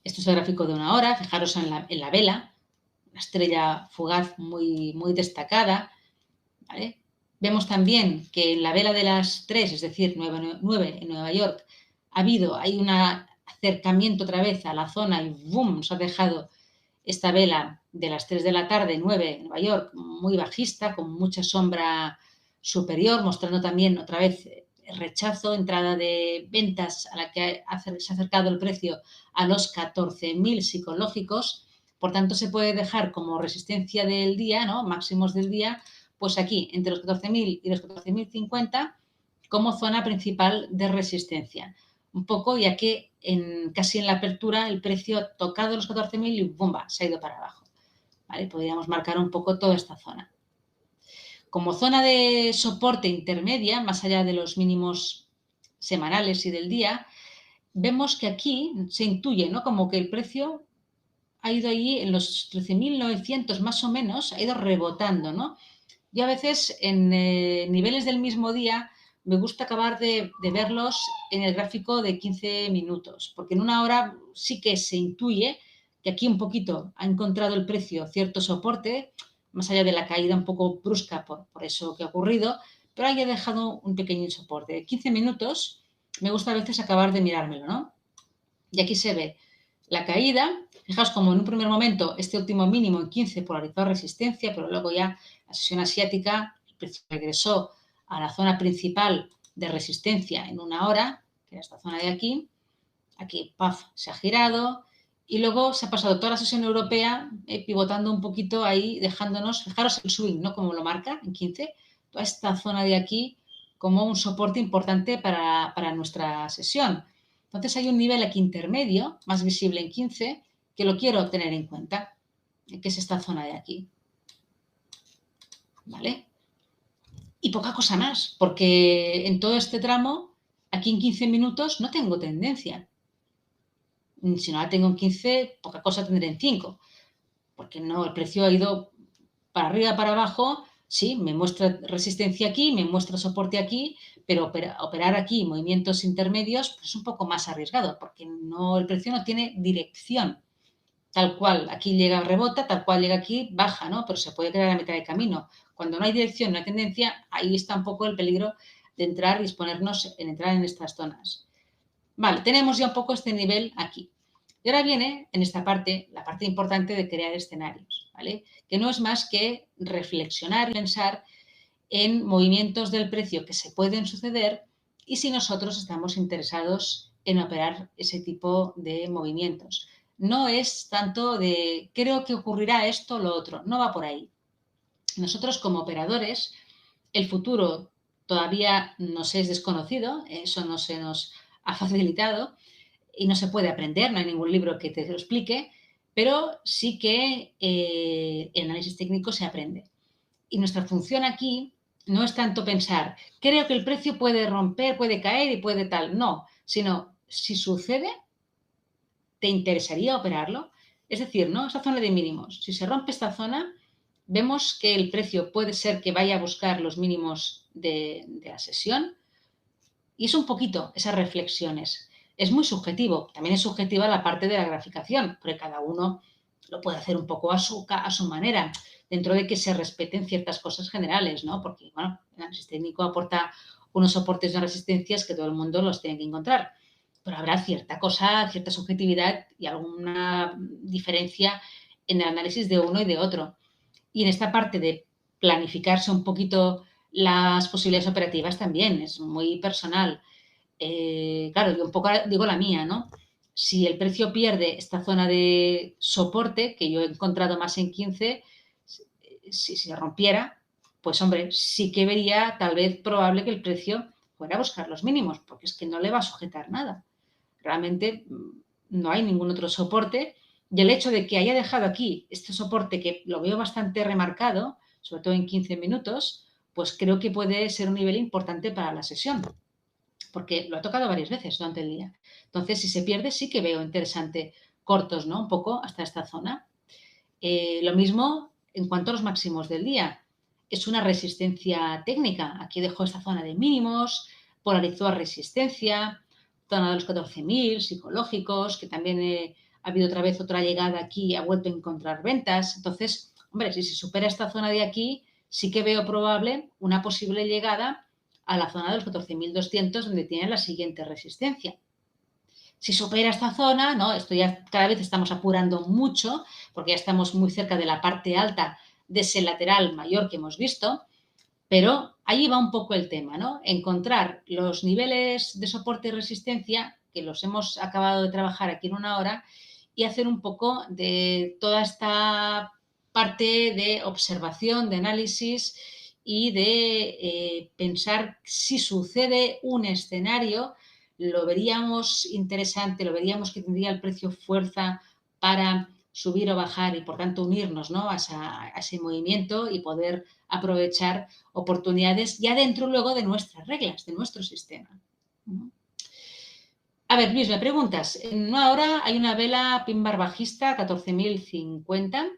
Esto es el gráfico de una hora, fijaros en la vela, una estrella fugaz muy destacada, ¿vale? Vemos también que en la vela de las 3, es decir, 9 en Nueva York, hay un acercamiento otra vez a la zona y ¡boom! Nos ha dejado esta vela de las 3 de la tarde, 9 en Nueva York, muy bajista, con mucha sombra superior, mostrando también otra vez rechazo, entrada de ventas a la que se ha acercado el precio a los 14.000 psicológicos. Por tanto, se puede dejar como resistencia del día, ¿no? Máximos del día, pues aquí, entre los 14.000 y los 14.050, como zona principal de resistencia. Un poco, ya que casi en la apertura el precio ha tocado los 14.000 y ¡bumba! Se ha ido para abajo. ¿Vale? Podríamos marcar un poco toda esta zona. Como zona de soporte intermedia, más allá de los mínimos semanales y del día, vemos que aquí se intuye, ¿no? Como que el precio ha ido allí en los 13.900 más o menos, ha ido rebotando, ¿no? Yo a veces en niveles del mismo día me gusta acabar de verlos en el gráfico de 15 minutos, porque en una hora sí que se intuye que aquí un poquito ha encontrado el precio cierto soporte, más allá de la caída un poco brusca por eso que ha ocurrido, pero ahí he dejado un pequeño soporte. De 15 minutos me gusta a veces acabar de mirármelo, ¿no? Y aquí se ve la caída. Fijaos como en un primer momento este último mínimo en 15 polarizó resistencia, pero luego ya la sesión asiática, el precio regresó a la zona principal de resistencia en una hora, que era esta zona de aquí. Aquí, ¡paf!, se ha girado y luego se ha pasado toda la sesión europea pivotando un poquito ahí, dejándonos, fijaros el swing, ¿no? Como lo marca en 15, toda esta zona de aquí como un soporte importante para nuestra sesión. Entonces hay un nivel aquí intermedio, más visible en 15, que lo quiero tener en cuenta, que es esta zona de aquí. ¿Vale? Y poca cosa más, porque en todo este tramo, aquí en 15 minutos, no tengo tendencia. Si no la tengo en 15, poca cosa tendré en 5, porque no, el precio ha ido para arriba, para abajo, sí, me muestra resistencia aquí, me muestra soporte aquí, pero operar aquí movimientos intermedios pues es un poco más arriesgado, porque el precio no tiene dirección. Tal cual, aquí llega, rebota, tal cual llega aquí, baja, ¿no? Pero se puede quedar a mitad de camino. Cuando no hay dirección, no hay tendencia, ahí está un poco el peligro de entrar y exponernos en entrar en estas zonas. Vale, tenemos ya un poco este nivel aquí. Y ahora viene, en esta parte, la parte importante de crear escenarios, ¿vale? Que no es más que reflexionar y pensar en movimientos del precio que se pueden suceder y si nosotros estamos interesados en operar ese tipo de movimientos. No es tanto de creo que ocurrirá esto o lo otro, no va por ahí. Nosotros como operadores, el futuro todavía nos es desconocido, eso no se nos ha facilitado y no se puede aprender, no hay ningún libro que te lo explique, pero sí que el análisis técnico se aprende. Y nuestra función aquí no es tanto pensar, creo que el precio puede romper, puede caer y puede tal, no, sino si sucede, ¿te interesaría operarlo? Es decir, ¿no? Esa zona de mínimos. Si se rompe esta zona, vemos que el precio puede ser que vaya a buscar los mínimos de la sesión y es un poquito esas reflexiones. Es muy subjetivo, también es subjetiva la parte de la graficación, porque cada uno lo puede hacer un poco a su manera, dentro de que se respeten ciertas cosas generales, ¿no? Porque, bueno, el análisis técnico aporta unos soportes de resistencias que todo el mundo los tiene que encontrar, pero habrá cierta cosa, cierta subjetividad y alguna diferencia en el análisis de uno y de otro. Y en esta parte de planificarse un poquito las posibilidades operativas también es muy personal. Claro, yo un poco digo la mía, ¿no? Si el precio pierde esta zona de soporte, que yo he encontrado más en 15, si se rompiera, pues hombre, sí que vería tal vez probable que el precio fuera a buscar los mínimos, porque es que no le va a sujetar nada. Realmente no hay ningún otro soporte y el hecho de que haya dejado aquí este soporte que lo veo bastante remarcado, sobre todo en 15 minutos, pues creo que puede ser un nivel importante para la sesión. porque lo ha tocado varias veces durante el día. Entonces, si se pierde, sí que veo interesante cortos, ¿no? Un poco hasta esta zona. Lo mismo en cuanto a los máximos del día. Es una resistencia técnica. Aquí dejo esta zona de mínimos, polarizó a resistencia, zona de los 14.000, psicológicos, que también ha habido otra vez otra llegada aquí y ha vuelto a encontrar ventas. Entonces, hombre, si se supera esta zona de aquí, sí que veo probable una posible llegada a la zona de los 14.200, donde tiene la siguiente resistencia. Si supera esta zona, ¿no? Esto ya cada vez estamos apurando mucho, porque ya estamos muy cerca de la parte alta de ese lateral mayor que hemos visto, pero ahí va un poco el tema, ¿no? Encontrar los niveles de soporte y resistencia, que los hemos acabado de trabajar aquí en una hora, y hacer un poco de toda esta parte de observación, de análisis y de pensar si sucede un escenario, lo veríamos interesante, lo veríamos que tendría el precio fuerza para subir o bajar y por tanto unirnos, ¿no? a ese movimiento y poder aprovechar oportunidades ya dentro luego de nuestras reglas, de nuestro sistema. A ver, Luis, me preguntas, en una hora hay una vela pin bar bajista 14.050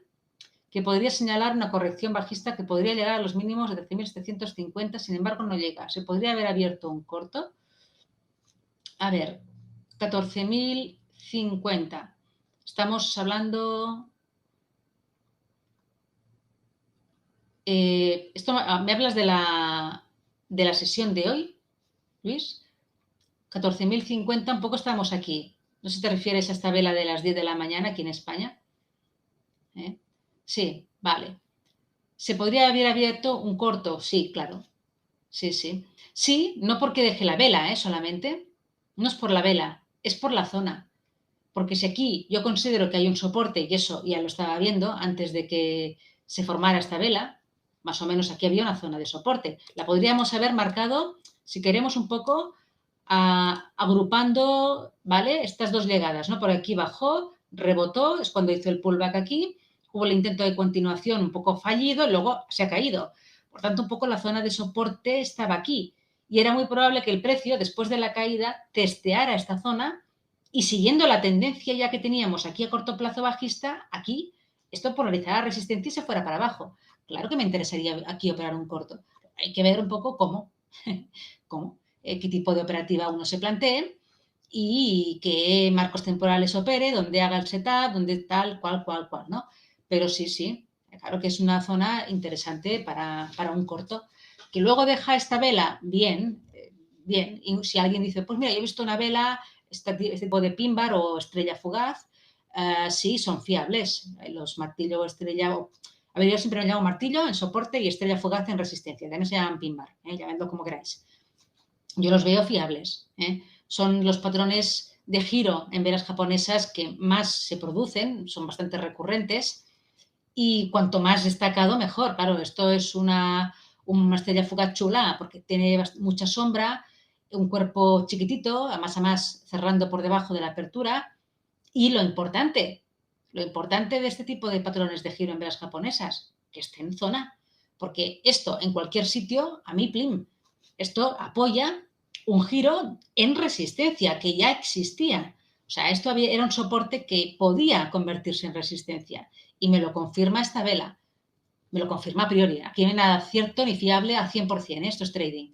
que podría señalar una corrección bajista que podría llegar a los mínimos de 13.750, sin embargo no llega. ¿Se podría haber abierto un corto? A ver, 14.050. Estamos hablando... ¿me hablas de la sesión de hoy, Luis? 14.050, un poco estamos aquí. No sé si te refieres a esta vela de las 10 de la mañana aquí en España. Sí, vale. ¿Se podría haber abierto un corto? Sí, claro. Sí, sí. Sí, no porque deje la vela, solamente. No es por la vela, es por la zona. Porque si aquí yo considero que hay un soporte, y eso ya lo estaba viendo antes de que se formara esta vela, más o menos aquí había una zona de soporte. La podríamos haber marcado, si queremos, un poco agrupando, ¿vale? Estas dos llegadas, ¿no? Por aquí bajó, rebotó, es cuando hizo el pullback aquí, hubo el intento de continuación un poco fallido, luego se ha caído. Por tanto, un poco la zona de soporte estaba aquí. Y era muy probable que el precio, después de la caída, testeara esta zona y siguiendo la tendencia ya que teníamos aquí a corto plazo bajista, aquí esto polarizará resistencia y se fuera para abajo. Claro que me interesaría aquí operar un corto. Hay que ver un poco cómo, qué tipo de operativa uno se plantee y qué marcos temporales opere, dónde haga el setup, dónde tal, cual, ¿no? Pero sí, claro que es una zona interesante para un corto. Que luego deja esta vela, bien. Y si alguien dice, pues mira, yo he visto una vela, este tipo de pin bar o estrella fugaz, sí, son fiables. Los martillo o estrella... A ver, yo siempre lo llamo martillo en soporte y estrella fugaz en resistencia. También se llaman pin bar, llamadlo como queráis. Yo los veo fiables. Son los patrones de giro en velas japonesas que más se producen, son bastante recurrentes y cuanto más destacado, mejor. Claro, esto es una estrella fugaz chula porque tiene mucha sombra, un cuerpo chiquitito, a más cerrando por debajo de la apertura y lo importante de este tipo de patrones de giro en velas japonesas, que esté en zona, porque esto en cualquier sitio, a mí, plim, esto apoya un giro en resistencia que ya existía. O sea, esto era un soporte que podía convertirse en resistencia y me lo confirma esta vela. Me lo confirma a priori. Aquí no hay nada cierto ni fiable al 100%, esto es trading.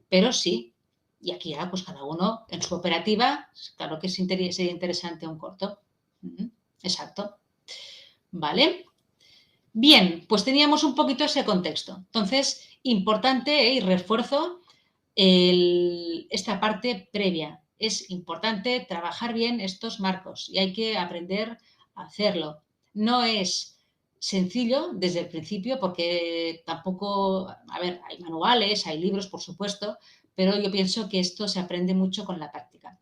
Pero sí, y aquí ya pues cada uno en su operativa, claro que sería interesante un corto. Exacto. ¿Vale? Bien, pues teníamos un poquito ese contexto. Entonces, importante y refuerzo esta parte previa. Es importante trabajar bien estos marcos y hay que aprender a hacerlo. No es sencillo desde el principio porque tampoco, a ver, hay manuales, hay libros, por supuesto, pero yo pienso que esto se aprende mucho con la práctica.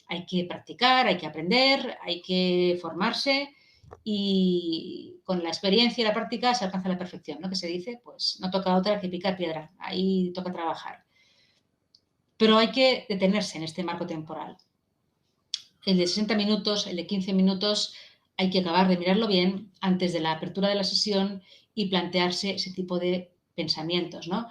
Hay que practicar, hay que aprender, hay que formarse y con la experiencia y la práctica se alcanza la perfección, ¿no? Que se dice, pues no toca otra que picar piedra, ahí toca trabajar. Pero hay que detenerse en este marco temporal. El de 60 minutos, el de 15 minutos, hay que acabar de mirarlo bien antes de la apertura de la sesión y plantearse ese tipo de pensamientos, ¿no?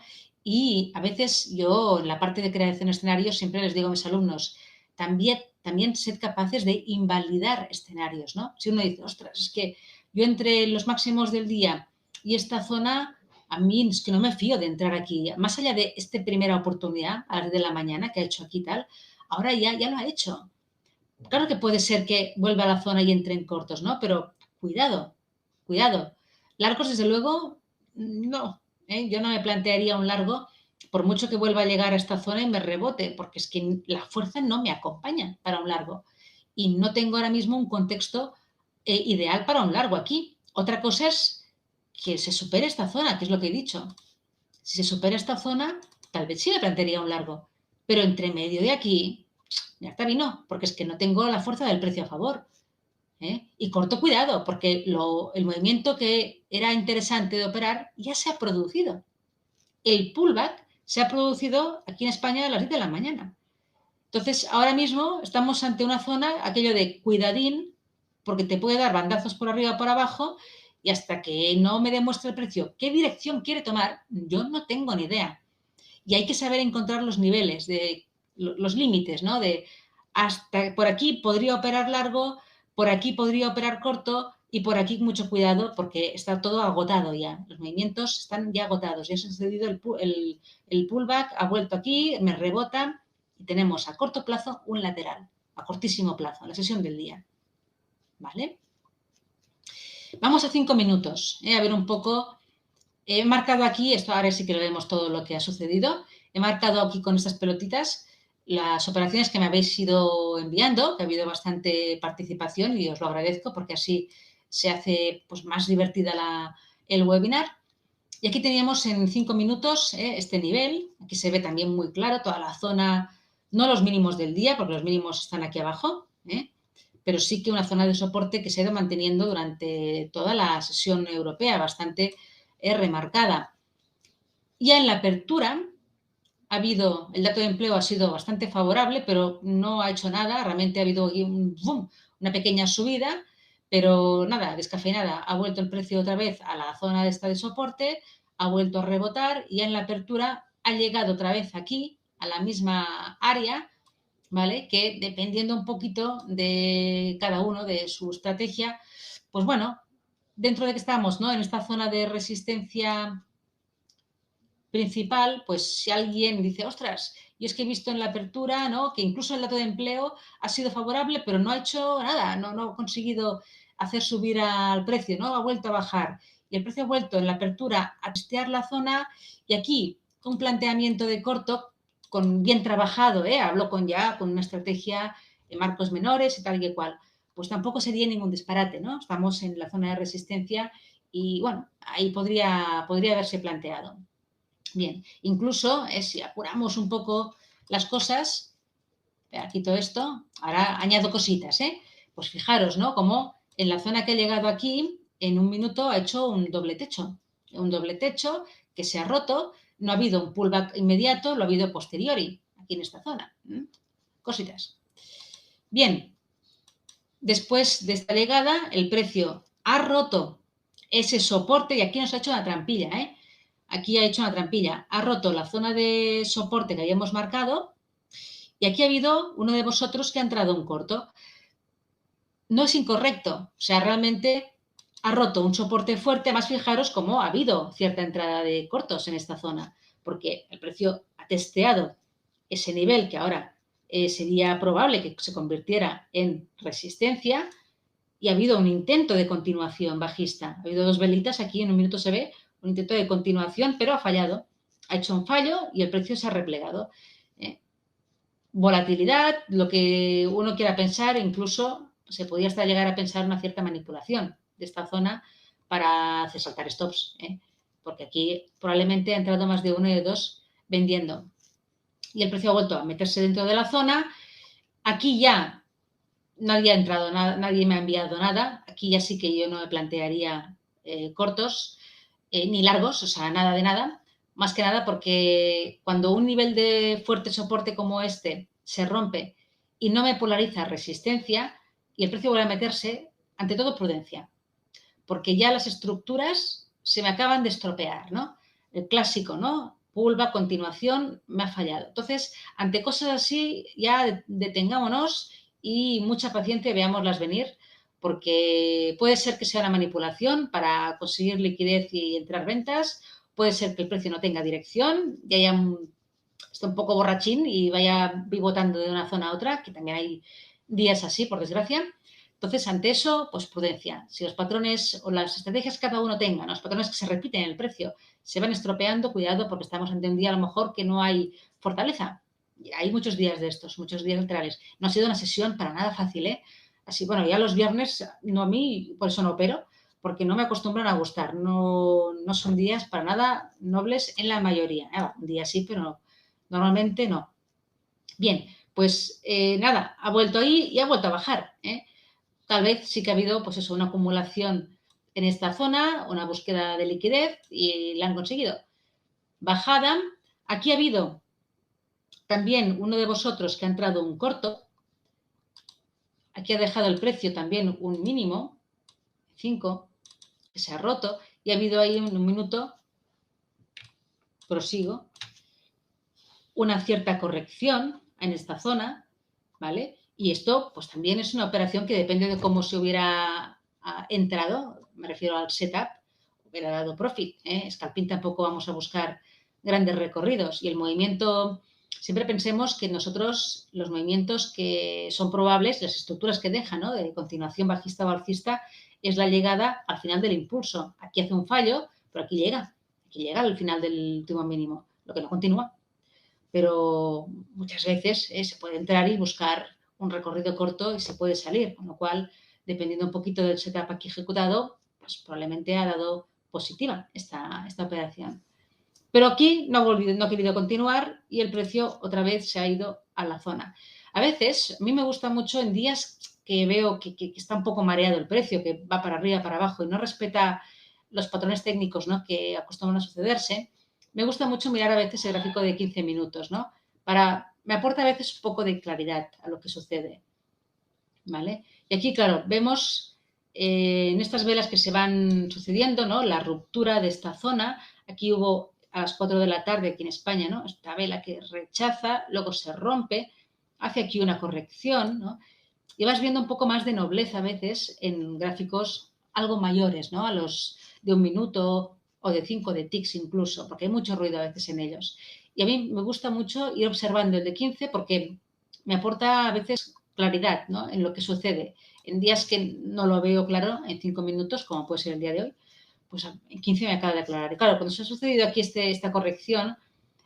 Y a veces yo, en la parte de creación de escenarios, siempre les digo a mis alumnos, también sed capaces de invalidar escenarios, ¿no? Si uno dice, ostras, es que yo entre los máximos del día y esta zona, a mí es que no me fío de entrar aquí. Más allá de esta primera oportunidad, a las de la mañana, que ha hecho aquí tal, ahora ya lo ha hecho. Claro que puede ser que vuelva a la zona y entre en cortos, ¿no? Pero cuidado, cuidado. Largos, desde luego, no. Yo no me plantearía un largo, por mucho que vuelva a llegar a esta zona y me rebote, porque es que la fuerza no me acompaña para un largo. Y no tengo ahora mismo un contexto ideal para un largo aquí. Otra cosa es que se supere esta zona, que es lo que he dicho. Si se supera esta zona, tal vez sí me plantearía un largo. Pero entre medio de aquí, ya está vino, porque es que no tengo la fuerza del precio a favor. Y corto cuidado, porque el movimiento que era interesante de operar ya se ha producido. El pullback se ha producido aquí en España a las 10 de la mañana. Entonces, ahora mismo estamos ante una zona, aquello de cuidadín, porque te puede dar bandazos por arriba o por abajo, y hasta que no me demuestre el precio qué dirección quiere tomar, yo no tengo ni idea. Y hay que saber encontrar los niveles, los límites, ¿no? De hasta por aquí podría operar largo, por aquí podría operar corto y por aquí mucho cuidado porque está todo agotado ya. Los movimientos están ya agotados. Ya se ha sucedido el pullback, ha vuelto aquí, me rebota y tenemos a corto plazo un lateral, a cortísimo plazo, la sesión del día. ¿Vale? Vamos a 5 minutos, a ver un poco. He marcado aquí, esto ahora sí que lo vemos todo lo que ha sucedido. He marcado aquí con estas pelotitas las operaciones que me habéis ido enviando, que ha habido bastante participación y os lo agradezco porque así se hace pues, más divertida el webinar. Y aquí teníamos en 5 minutos este nivel. Aquí se ve también muy claro toda la zona, no los mínimos del día, porque los mínimos están aquí abajo, pero sí que una zona de soporte que se ha ido manteniendo durante toda la sesión europea, bastante remarcada. Ya en la apertura ha habido, el dato de empleo ha sido bastante favorable, pero no ha hecho nada, realmente ha habido aquí una pequeña subida, pero nada, descafeinada, ha vuelto el precio otra vez a la zona esta de soporte, ha vuelto a rebotar y ya en la apertura ha llegado otra vez aquí, a la misma área, ¿vale? Que dependiendo un poquito de cada uno, de su estrategia, pues bueno, dentro de que estamos, ¿no? En esta zona de resistencia principal, pues si alguien dice, ostras, y es que he visto en la apertura, ¿no? Que incluso el dato de empleo ha sido favorable, pero no ha hecho nada, no ha conseguido hacer subir al precio, ¿no? Ha vuelto a bajar. Y el precio ha vuelto en la apertura a testear la zona y aquí un planteamiento de corto con bien trabajado, hablo con una estrategia de marcos menores y tal y cual. Pues tampoco sería ningún disparate, ¿no? Estamos en la zona de resistencia y bueno, ahí podría haberse planteado. Bien, incluso si apuramos un poco las cosas, quito esto, ahora añado cositas, Pues fijaros, ¿no? Como en la zona que he llegado aquí, en un minuto ha hecho un doble techo que se ha roto, no ha habido un pullback inmediato, lo ha habido posteriori, aquí en esta zona. Cositas. Bien, después de esta llegada, el precio ha roto ese soporte y aquí nos ha hecho una trampilla, Aquí ha hecho una trampilla, ha roto la zona de soporte que habíamos marcado y aquí ha habido uno de vosotros que ha entrado un corto. No es incorrecto, o sea, realmente ha roto un soporte fuerte, además fijaros cómo ha habido cierta entrada de cortos en esta zona, porque el precio ha testeado ese nivel que ahora sería probable que se convirtiera en resistencia y ha habido un intento de continuación bajista. Ha habido dos velitas, aquí en un minuto se ve un intento de continuación, pero ha fallado. Ha hecho un fallo y el precio se ha replegado. Volatilidad, lo que uno quiera pensar, incluso se podría hasta llegar a pensar una cierta manipulación de esta zona para hacer saltar stops, porque aquí probablemente ha entrado más de uno y de dos vendiendo. Y el precio ha vuelto a meterse dentro de la zona. Aquí ya nadie ha entrado, nadie me ha enviado nada. Aquí ya sí que yo no me plantearía cortos ni largos, o sea, nada de nada. Más que nada porque cuando un nivel de fuerte soporte como este se rompe y no me polariza resistencia y el precio vuelve a meterse, ante todo prudencia. Porque ya las estructuras se me acaban de estropear, ¿no? El clásico, ¿no? pullback, continuación, me ha fallado. Entonces, ante cosas así, ya detengámonos y mucha paciencia, veámoslas venir, porque puede ser que sea una manipulación para conseguir liquidez y entrar ventas, puede ser que el precio no tenga dirección y esté un poco borrachín y vaya pivotando de una zona a otra, que también hay días así, por desgracia. Entonces, ante eso, pues prudencia. Si los patrones o las estrategias que cada uno tenga, ¿no? Los patrones que se repiten en el precio, se van estropeando, cuidado, porque estamos ante un día a lo mejor que no hay fortaleza. Hay muchos días de estos, muchos días laterales. No ha sido una sesión para nada fácil, ¿eh? Así, bueno, ya los viernes, no a mí, por eso no opero, porque no me acostumbran a gustar. No, no son días para nada nobles en la mayoría. Un día sí, pero normalmente no. Bien, pues nada, ha vuelto ahí y ha vuelto a bajar, ¿eh? Tal vez sí que ha habido, pues eso, una acumulación en esta zona, una búsqueda de liquidez y la han conseguido. Bajada. Aquí ha habido también uno de vosotros que ha entrado un corto. Aquí ha dejado el precio también un mínimo, 5, que se ha roto. Y ha habido ahí en un minuto, prosigo, una cierta corrección en esta zona, ¿vale? Y esto, pues también es una operación que depende de cómo se hubiera entrado, me refiero al setup, hubiera dado profit, ¿eh? Scalping tampoco vamos a buscar grandes recorridos y el movimiento, siempre pensemos que nosotros los movimientos que son probables, las estructuras que dejan, ¿no? De continuación bajista o alcista, es la llegada al final del impulso. Aquí hace un fallo, pero aquí llega al final del último mínimo, lo que no continúa. Pero muchas veces se puede entrar y buscar un recorrido corto y se puede salir, con lo cual, dependiendo un poquito del setup aquí ejecutado, pues probablemente ha dado positiva esta operación. Pero aquí no ha querido continuar y el precio otra vez se ha ido a la zona. A veces, a mí me gusta mucho en días que veo que está un poco mareado el precio, que va para arriba, para abajo y no respeta los patrones técnicos, ¿no? Que acostumbran a sucederse. Me gusta mucho mirar a veces el gráfico de 15 minutos, ¿no? Me aporta a veces un poco de claridad a lo que sucede, ¿vale? Y aquí, claro, vemos en estas velas que se van sucediendo, ¿no? La ruptura de esta zona. Aquí hubo a las 4 de la tarde aquí en España, ¿no? Esta vela que rechaza, luego se rompe, hace aquí una corrección, ¿no? Y vas viendo un poco más de nobleza a veces en gráficos algo mayores, ¿no? A los de un minuto o de 5 de ticks incluso, porque hay mucho ruido a veces en ellos. Y a mí me gusta mucho ir observando el de 15 porque me aporta a veces claridad, ¿no? En lo que sucede. En días que no lo veo claro en 5 minutos, como puede ser el día de hoy, pues en 15 me acaba de aclarar. Y claro, cuando se ha sucedido aquí esta corrección,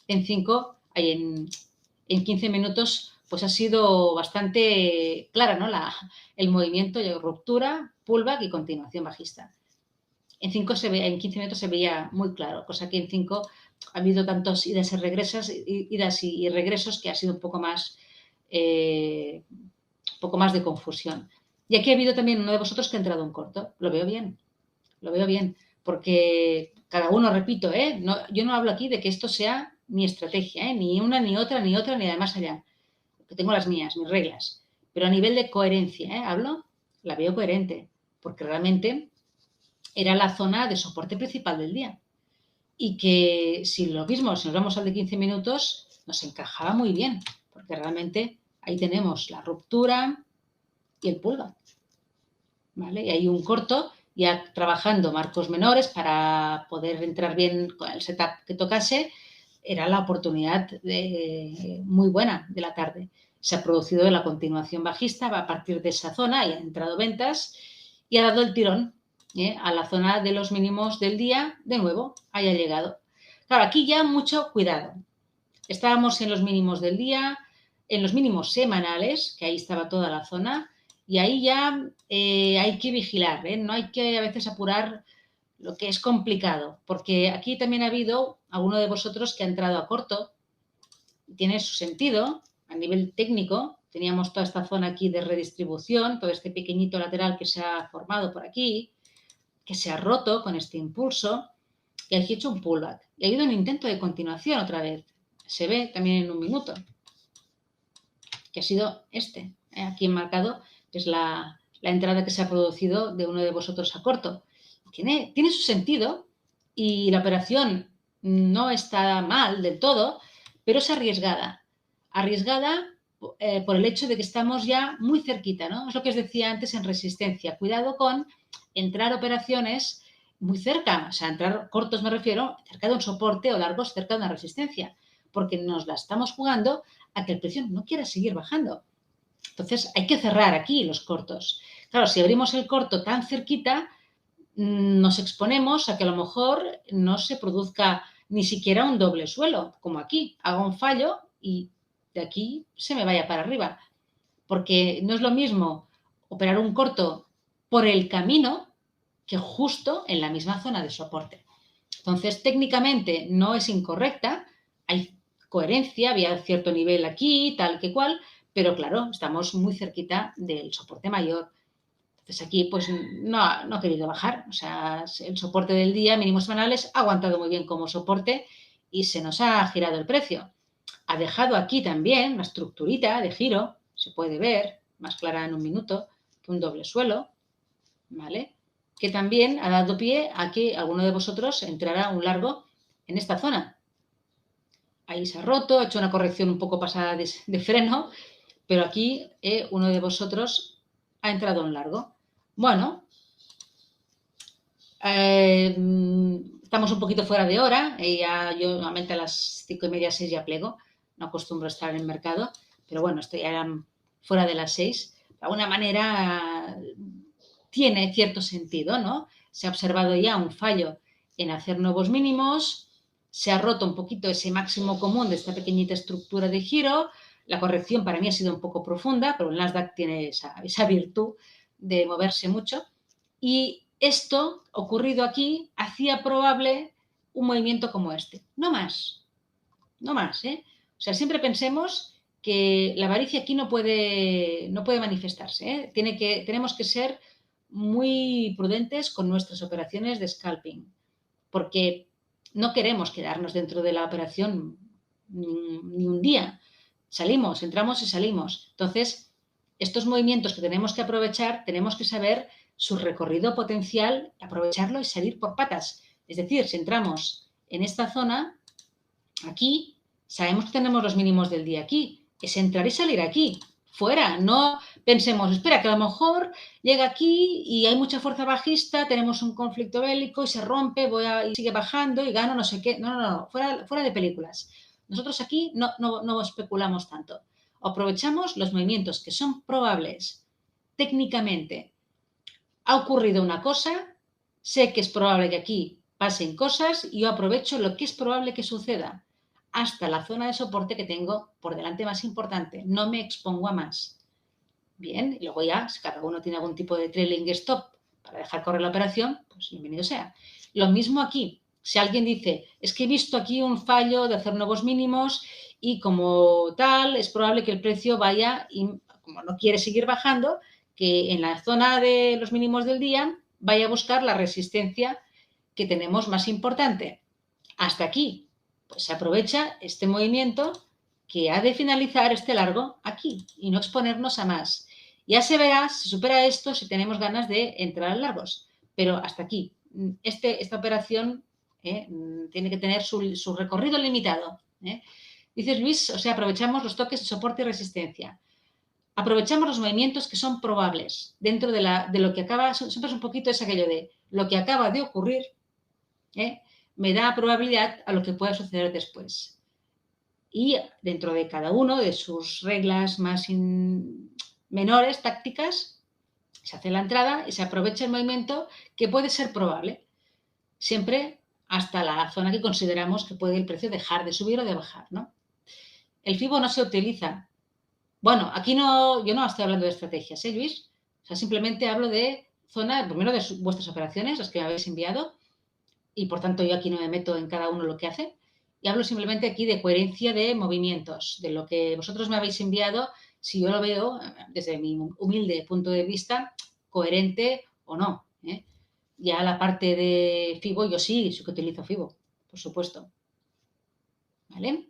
en 5, en 15 minutos, pues ha sido bastante clara, ¿no? El movimiento, ruptura, pullback y continuación bajista. En 15 minutos se veía muy claro, cosa que en 5 ha habido tantos idas y regresos que ha sido un poco más de confusión. Y aquí ha habido también uno de vosotros que ha entrado en corto. Lo veo bien, porque cada uno, repito, yo no hablo aquí de que esto sea mi estrategia, ni una, ni otra, ni otra, ni de más allá. Que tengo las mías, mis reglas. Pero a nivel de coherencia, la veo coherente, porque realmente era la zona de soporte principal del día. Y que si lo mismo, si nos vamos al de 15 minutos, nos encajaba muy bien, porque realmente ahí tenemos la ruptura y el pullback, ¿vale? Y hay un corto ya trabajando marcos menores para poder entrar bien con el setup que tocase, era la oportunidad muy buena de la tarde. Se ha producido la continuación bajista, va a partir de esa zona y han entrado ventas y ha dado el tirón a la zona de los mínimos del día, de nuevo, haya llegado. Claro, aquí ya mucho cuidado. Estábamos en los mínimos del día, en los mínimos semanales, que ahí estaba toda la zona, y ahí ya hay que vigilar, no hay que a veces apurar lo que es complicado, porque aquí también ha habido alguno de vosotros que ha entrado a corto, y tiene su sentido a nivel técnico. Teníamos toda esta zona aquí de redistribución, todo este pequeñito lateral que se ha formado por aquí, que se ha roto con este impulso, y aquí ha hecho un pullback. Y ha habido un intento de continuación otra vez. Se ve también en un minuto, que ha sido aquí enmarcado, que es la entrada que se ha producido de uno de vosotros a corto. Tiene su sentido y la operación no está mal del todo, pero es arriesgada. Arriesgada por el hecho de que estamos ya muy cerquita, ¿no? Es lo que os decía antes en resistencia. Cuidado con entrar operaciones muy cerca, o sea, entrar cortos me refiero, cerca de un soporte o largos cerca de una resistencia, porque nos la estamos jugando a que el precio no quiera seguir bajando. Entonces hay que cerrar aquí los cortos. Claro, si abrimos el corto tan cerquita, nos exponemos a que a lo mejor no se produzca ni siquiera un doble suelo, como aquí. Hago un fallo y de aquí se me vaya para arriba. Porque no es lo mismo operar un corto por el camino que justo en la misma zona de soporte. Entonces, técnicamente no es incorrecta, hay coherencia, había cierto nivel aquí, tal que cual, pero claro, estamos muy cerquita del soporte mayor. Entonces aquí pues no ha querido bajar, o sea, el soporte del día, mínimos semanales, ha aguantado muy bien como soporte y se nos ha girado el precio. Ha dejado aquí también una estructurita de giro, se puede ver, más clara en un minuto, que un doble suelo, ¿vale? Que también ha dado pie a que alguno de vosotros entrara un largo en esta zona. Ahí se ha roto, ha hecho una corrección un poco pasada de freno, pero aquí uno de vosotros ha entrado un largo. Bueno, estamos un poquito fuera de hora. Yo normalmente a las 5:30, 6 ya plego. No acostumbro a estar en el mercado, pero bueno, estoy ya fuera de las 6. De alguna manera tiene cierto sentido, ¿no? Se ha observado ya un fallo en hacer nuevos mínimos, se ha roto un poquito ese máximo común de esta pequeñita estructura de giro. La corrección para mí ha sido un poco profunda, pero el Nasdaq tiene esa virtud de moverse mucho. Y esto, ocurrido aquí, hacía probable un movimiento como este. No más, no más. ¿Eh? O sea, siempre pensemos que la avaricia aquí no puede manifestarse. ¿Eh? Tenemos que ser muy prudentes con nuestras operaciones de scalping, porque no queremos quedarnos dentro de la operación ni un día. Salimos, entramos y salimos. Entonces, estos movimientos que tenemos que aprovechar, tenemos que saber su recorrido potencial, aprovecharlo y salir por patas. Es decir, si entramos en esta zona, aquí, sabemos que tenemos los mínimos del día aquí, es entrar y salir aquí, fuera, no pensemos, espera, que a lo mejor llega aquí y hay mucha fuerza bajista, tenemos un conflicto bélico y se rompe, y sigue bajando y gano no sé qué, no, fuera de películas. Nosotros aquí no especulamos tanto, aprovechamos los movimientos que son probables técnicamente. Ha ocurrido una cosa, sé que es probable que aquí pasen cosas y yo aprovecho lo que es probable que suceda hasta la zona de soporte que tengo por delante más importante. No me expongo a más. Bien, y luego ya, si cada uno tiene algún tipo de trailing stop para dejar correr la operación, pues bienvenido sea. Lo mismo aquí. Si alguien dice, es que he visto aquí un fallo de hacer nuevos mínimos y como tal, es probable que el precio vaya, y como no quiere seguir bajando, que en la zona de los mínimos del día vaya a buscar la resistencia que tenemos más importante. Hasta aquí, pues se aprovecha este movimiento que ha de finalizar este largo aquí y no exponernos a más. Ya se verá si supera esto, si tenemos ganas de entrar a largos. Pero hasta aquí, esta operación tiene que tener su recorrido limitado. Dices, Luis, o sea, aprovechamos los toques de soporte y resistencia. Aprovechamos los movimientos que son probables dentro de lo que acaba, siempre es un poquito es aquello de lo que acaba de ocurrir, me da probabilidad a lo que pueda suceder después. Y dentro de cada uno de sus reglas más menores, tácticas, se hace la entrada y se aprovecha el movimiento que puede ser probable, siempre hasta la zona que consideramos que puede el precio dejar de subir o de bajar, ¿no? El FIBO no se utiliza. Bueno, aquí yo no estoy hablando de estrategias, Luis? O sea, simplemente hablo de zona, primero de vuestras operaciones, las que me habéis enviado, y por tanto yo aquí no me meto en cada uno lo que hace. Y hablo simplemente aquí de coherencia de movimientos, de lo que vosotros me habéis enviado, si yo lo veo desde mi humilde punto de vista, coherente o no. Ya la parte de FIBO, yo sí que utilizo FIBO, por supuesto. ¿Vale?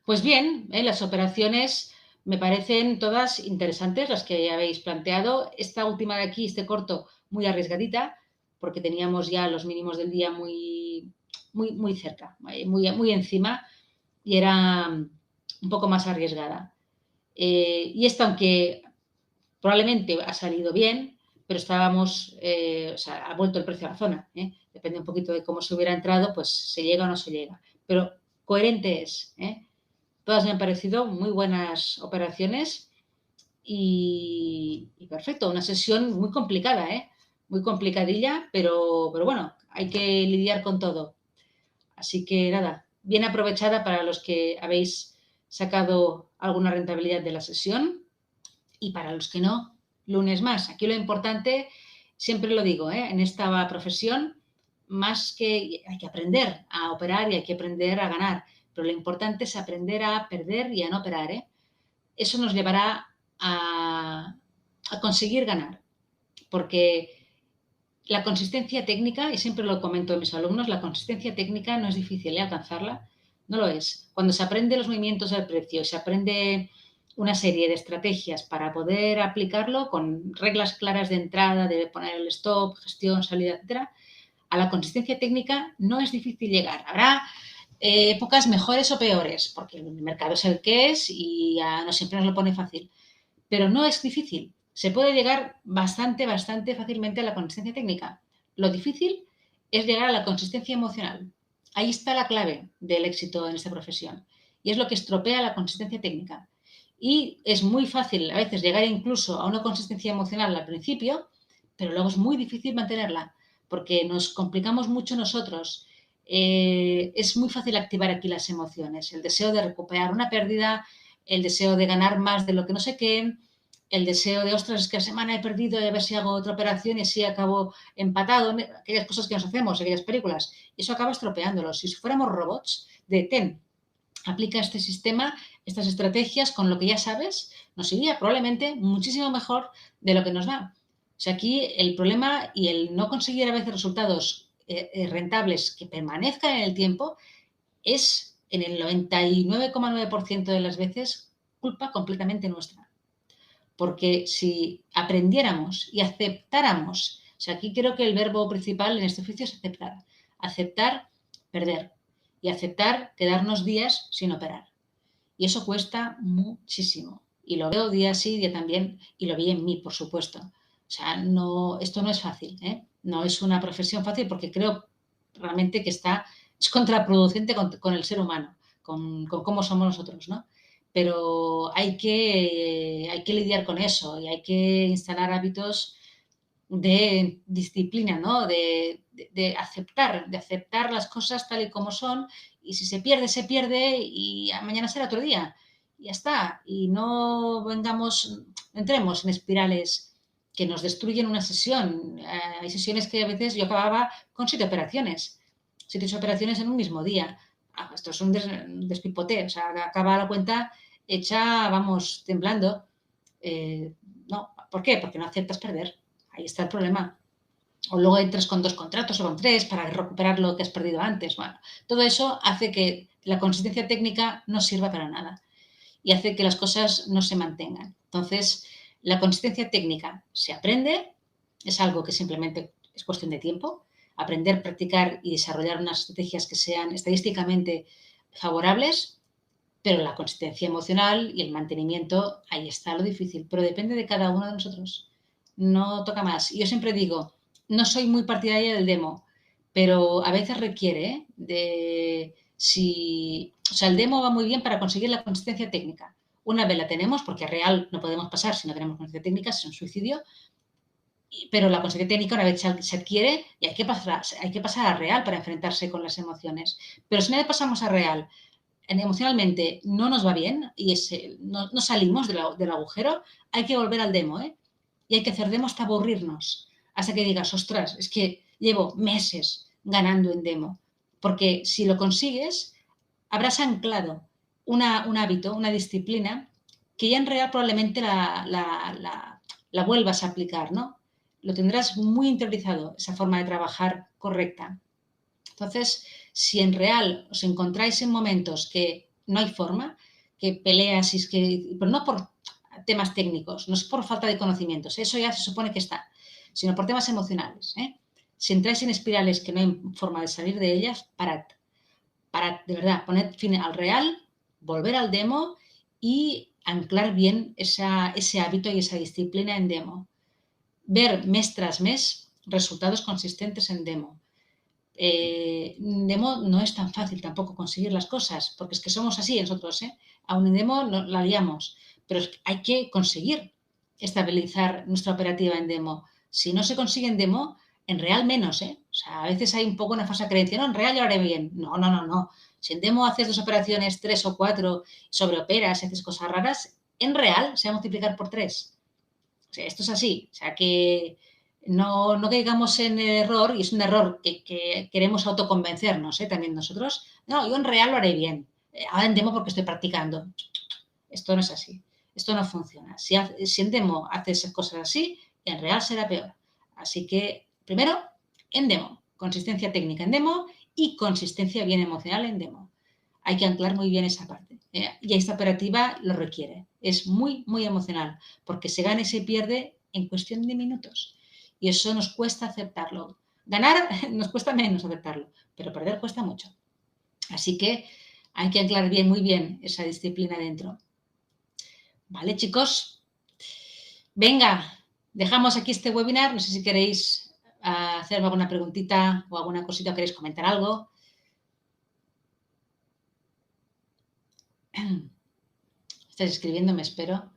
Pues bien, las operaciones me parecen todas interesantes, las que habéis planteado. Esta última de aquí, este corto, muy arriesgadita, porque teníamos ya los mínimos del día muy muy cerca, muy encima y era un poco más arriesgada. Y esto, aunque probablemente ha salido bien, pero estábamos, o sea, ha vuelto el precio a la zona. Depende un poquito de cómo se hubiera entrado, pues se llega o no se llega. Pero coherente es. Todas me han parecido muy buenas operaciones y perfecto, una sesión muy complicada, muy complicadilla, pero bueno, hay que lidiar con todo. Así que nada, bien aprovechada para los que habéis sacado alguna rentabilidad de la sesión y para los que no, lunes más. Aquí lo importante, siempre lo digo, en esta profesión, más que hay que aprender a operar y hay que aprender a ganar, pero lo importante es aprender a perder y a no operar. Eso nos llevará a conseguir ganar, porque la consistencia técnica, y siempre lo comento a mis alumnos, la consistencia técnica no es difícil alcanzarla, no lo es. Cuando se aprende los movimientos del precio, se aprende una serie de estrategias para poder aplicarlo con reglas claras de entrada, de poner el stop, gestión, salida, etcétera, a la consistencia técnica no es difícil llegar. Habrá épocas mejores o peores, porque el mercado es el que es y no siempre nos lo pone fácil, pero no es difícil. Se puede llegar bastante fácilmente a la consistencia técnica. Lo difícil es llegar a la consistencia emocional. Ahí está la clave del éxito en esta profesión. Y es lo que estropea la consistencia técnica. Y es muy fácil a veces llegar incluso a una consistencia emocional al principio, pero luego es muy difícil mantenerla, porque nos complicamos mucho nosotros. Es muy fácil activar aquí las emociones, el deseo de recuperar una pérdida, el deseo de ganar más de lo que no sé qué, el deseo de, ostras, es que la semana he perdido y a ver si hago otra operación y así acabo empatado, aquellas cosas que nos hacemos, aquellas películas, eso acaba estropeándolo. Si fuéramos robots, aplica este sistema, estas estrategias con lo que ya sabes, nos iría probablemente muchísimo mejor de lo que nos da. O sea, aquí el problema y el no conseguir a veces resultados rentables que permanezcan en el tiempo es en el 99,9% de las veces culpa completamente nuestra. Porque si aprendiéramos y aceptáramos, o sea, aquí creo que el verbo principal en este oficio es aceptar. Aceptar perder y aceptar quedarnos días sin operar. Y eso cuesta muchísimo. Y lo veo día sí, día también, y lo vi en mí, por supuesto. O sea, no, esto no es fácil, no es una profesión fácil porque creo realmente que es contraproducente con el ser humano, con cómo somos nosotros, ¿no? Pero hay que lidiar con eso y hay que instalar hábitos de disciplina, ¿no? De aceptar las cosas tal y como son y si se pierde y mañana será otro día. Y ya está. Y no entremos en espirales que nos destruyen una sesión. Hay sesiones que a veces yo acababa con 7 operaciones en un mismo día. Esto es un despipote, o sea, acaba la cuenta hecha, vamos, temblando. No, ¿por qué? Porque no aceptas perder. Ahí está el problema. O luego entras con 2 contratos o con 3 para recuperar lo que has perdido antes. Bueno, todo eso hace que la consistencia técnica no sirva para nada y hace que las cosas no se mantengan. Entonces, la consistencia técnica se aprende, es algo que simplemente es cuestión de tiempo, aprender, practicar y desarrollar unas estrategias que sean estadísticamente favorables, pero la consistencia emocional y el mantenimiento, ahí está lo difícil, pero depende de cada uno de nosotros. No toca más. Y yo siempre digo, no soy muy partidaria del demo, pero a veces requiere o sea, el demo va muy bien para conseguir la consistencia técnica. Una vez la tenemos, porque a real no podemos pasar si no tenemos consistencia técnica, es un suicidio, pero la consistencia técnica una vez se adquiere y hay que pasar a real para enfrentarse con las emociones. Pero si una vez pasamos a real, emocionalmente no nos va bien y no salimos del agujero, hay que volver al demo, y hay que hacer demo hasta aburrirnos, hasta que digas, ostras, es que llevo meses ganando en demo, porque si lo consigues, habrás anclado un hábito, una disciplina, que ya en real probablemente la vuelvas a aplicar, ¿no? Lo tendrás muy interiorizado, esa forma de trabajar correcta. Entonces, si en real os encontráis en momentos que no hay forma, que peleas, pero no por temas técnicos, no es por falta de conocimientos, eso ya se supone que está, sino por temas emocionales, Si entráis en espirales que no hay forma de salir de ellas, parad. Parad, de verdad, poned fin al real, volver al demo y anclar bien ese hábito y esa disciplina en demo. Ver mes tras mes resultados consistentes en demo. Demo no es tan fácil tampoco conseguir las cosas, porque es que somos así nosotros, ¿eh? Aún en demo la liamos, pero hay que conseguir estabilizar nuestra operativa en demo. Si no se consigue en demo, en real menos, ¿eh? O sea, a veces hay un poco una falsa creencia, no, en real yo lo haré bien. No, no, no, no. Si en demo haces 2 operaciones, 3 o 4, sobreoperas, haces cosas raras, en real se va a multiplicar por 3. O sea, esto es así. O sea, que no caigamos en el error, y es un error que queremos autoconvencernos, ¿eh? También nosotros. No, yo en real lo haré bien. Ahora en demo porque estoy practicando. Esto no es así. Esto no funciona. Si en demo haces cosas así, en real será peor. Así que, primero, en demo. Consistencia técnica en demo y consistencia bien emocional en demo. Hay que anclar muy bien esa parte. Y esta operativa lo requiere. Es muy, muy emocional, porque se gana y se pierde en cuestión de minutos. Y eso nos cuesta aceptarlo. Ganar nos cuesta menos aceptarlo, pero perder cuesta mucho. Así que hay que anclar bien, muy bien esa disciplina dentro. ¿Vale, chicos? Venga, dejamos aquí este webinar. No sé si queréis hacerme alguna preguntita o alguna cosita, queréis comentar algo. Estáis escribiéndome, espero.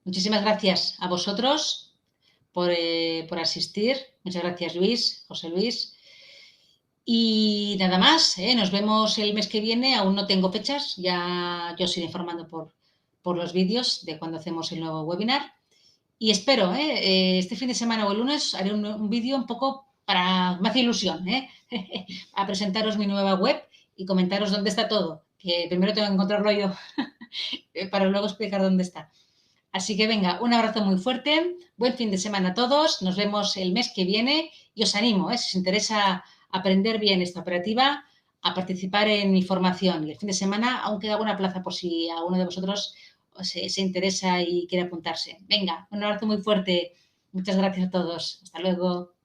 Muchísimas gracias a vosotros por asistir. Muchas gracias, Luis, José Luis. Y nada más, ¿eh? Nos vemos el mes que viene. Aún no tengo fechas, ya yo os iré informando por los vídeos de cuando hacemos el nuevo webinar. Y espero, este fin de semana o el lunes haré un vídeo un poco para, me hace ilusión, a presentaros mi nueva web y comentaros dónde está todo, que primero tengo que encontrarlo yo para luego explicar dónde está. Así que venga, un abrazo muy fuerte, buen fin de semana a todos, nos vemos el mes que viene y os animo, si os interesa aprender bien esta operativa, a participar en mi formación. Y el fin de semana aún queda alguna plaza por si alguno de vosotros se interesa y quiere apuntarse. Venga, un abrazo muy fuerte. Muchas gracias a todos. Hasta luego.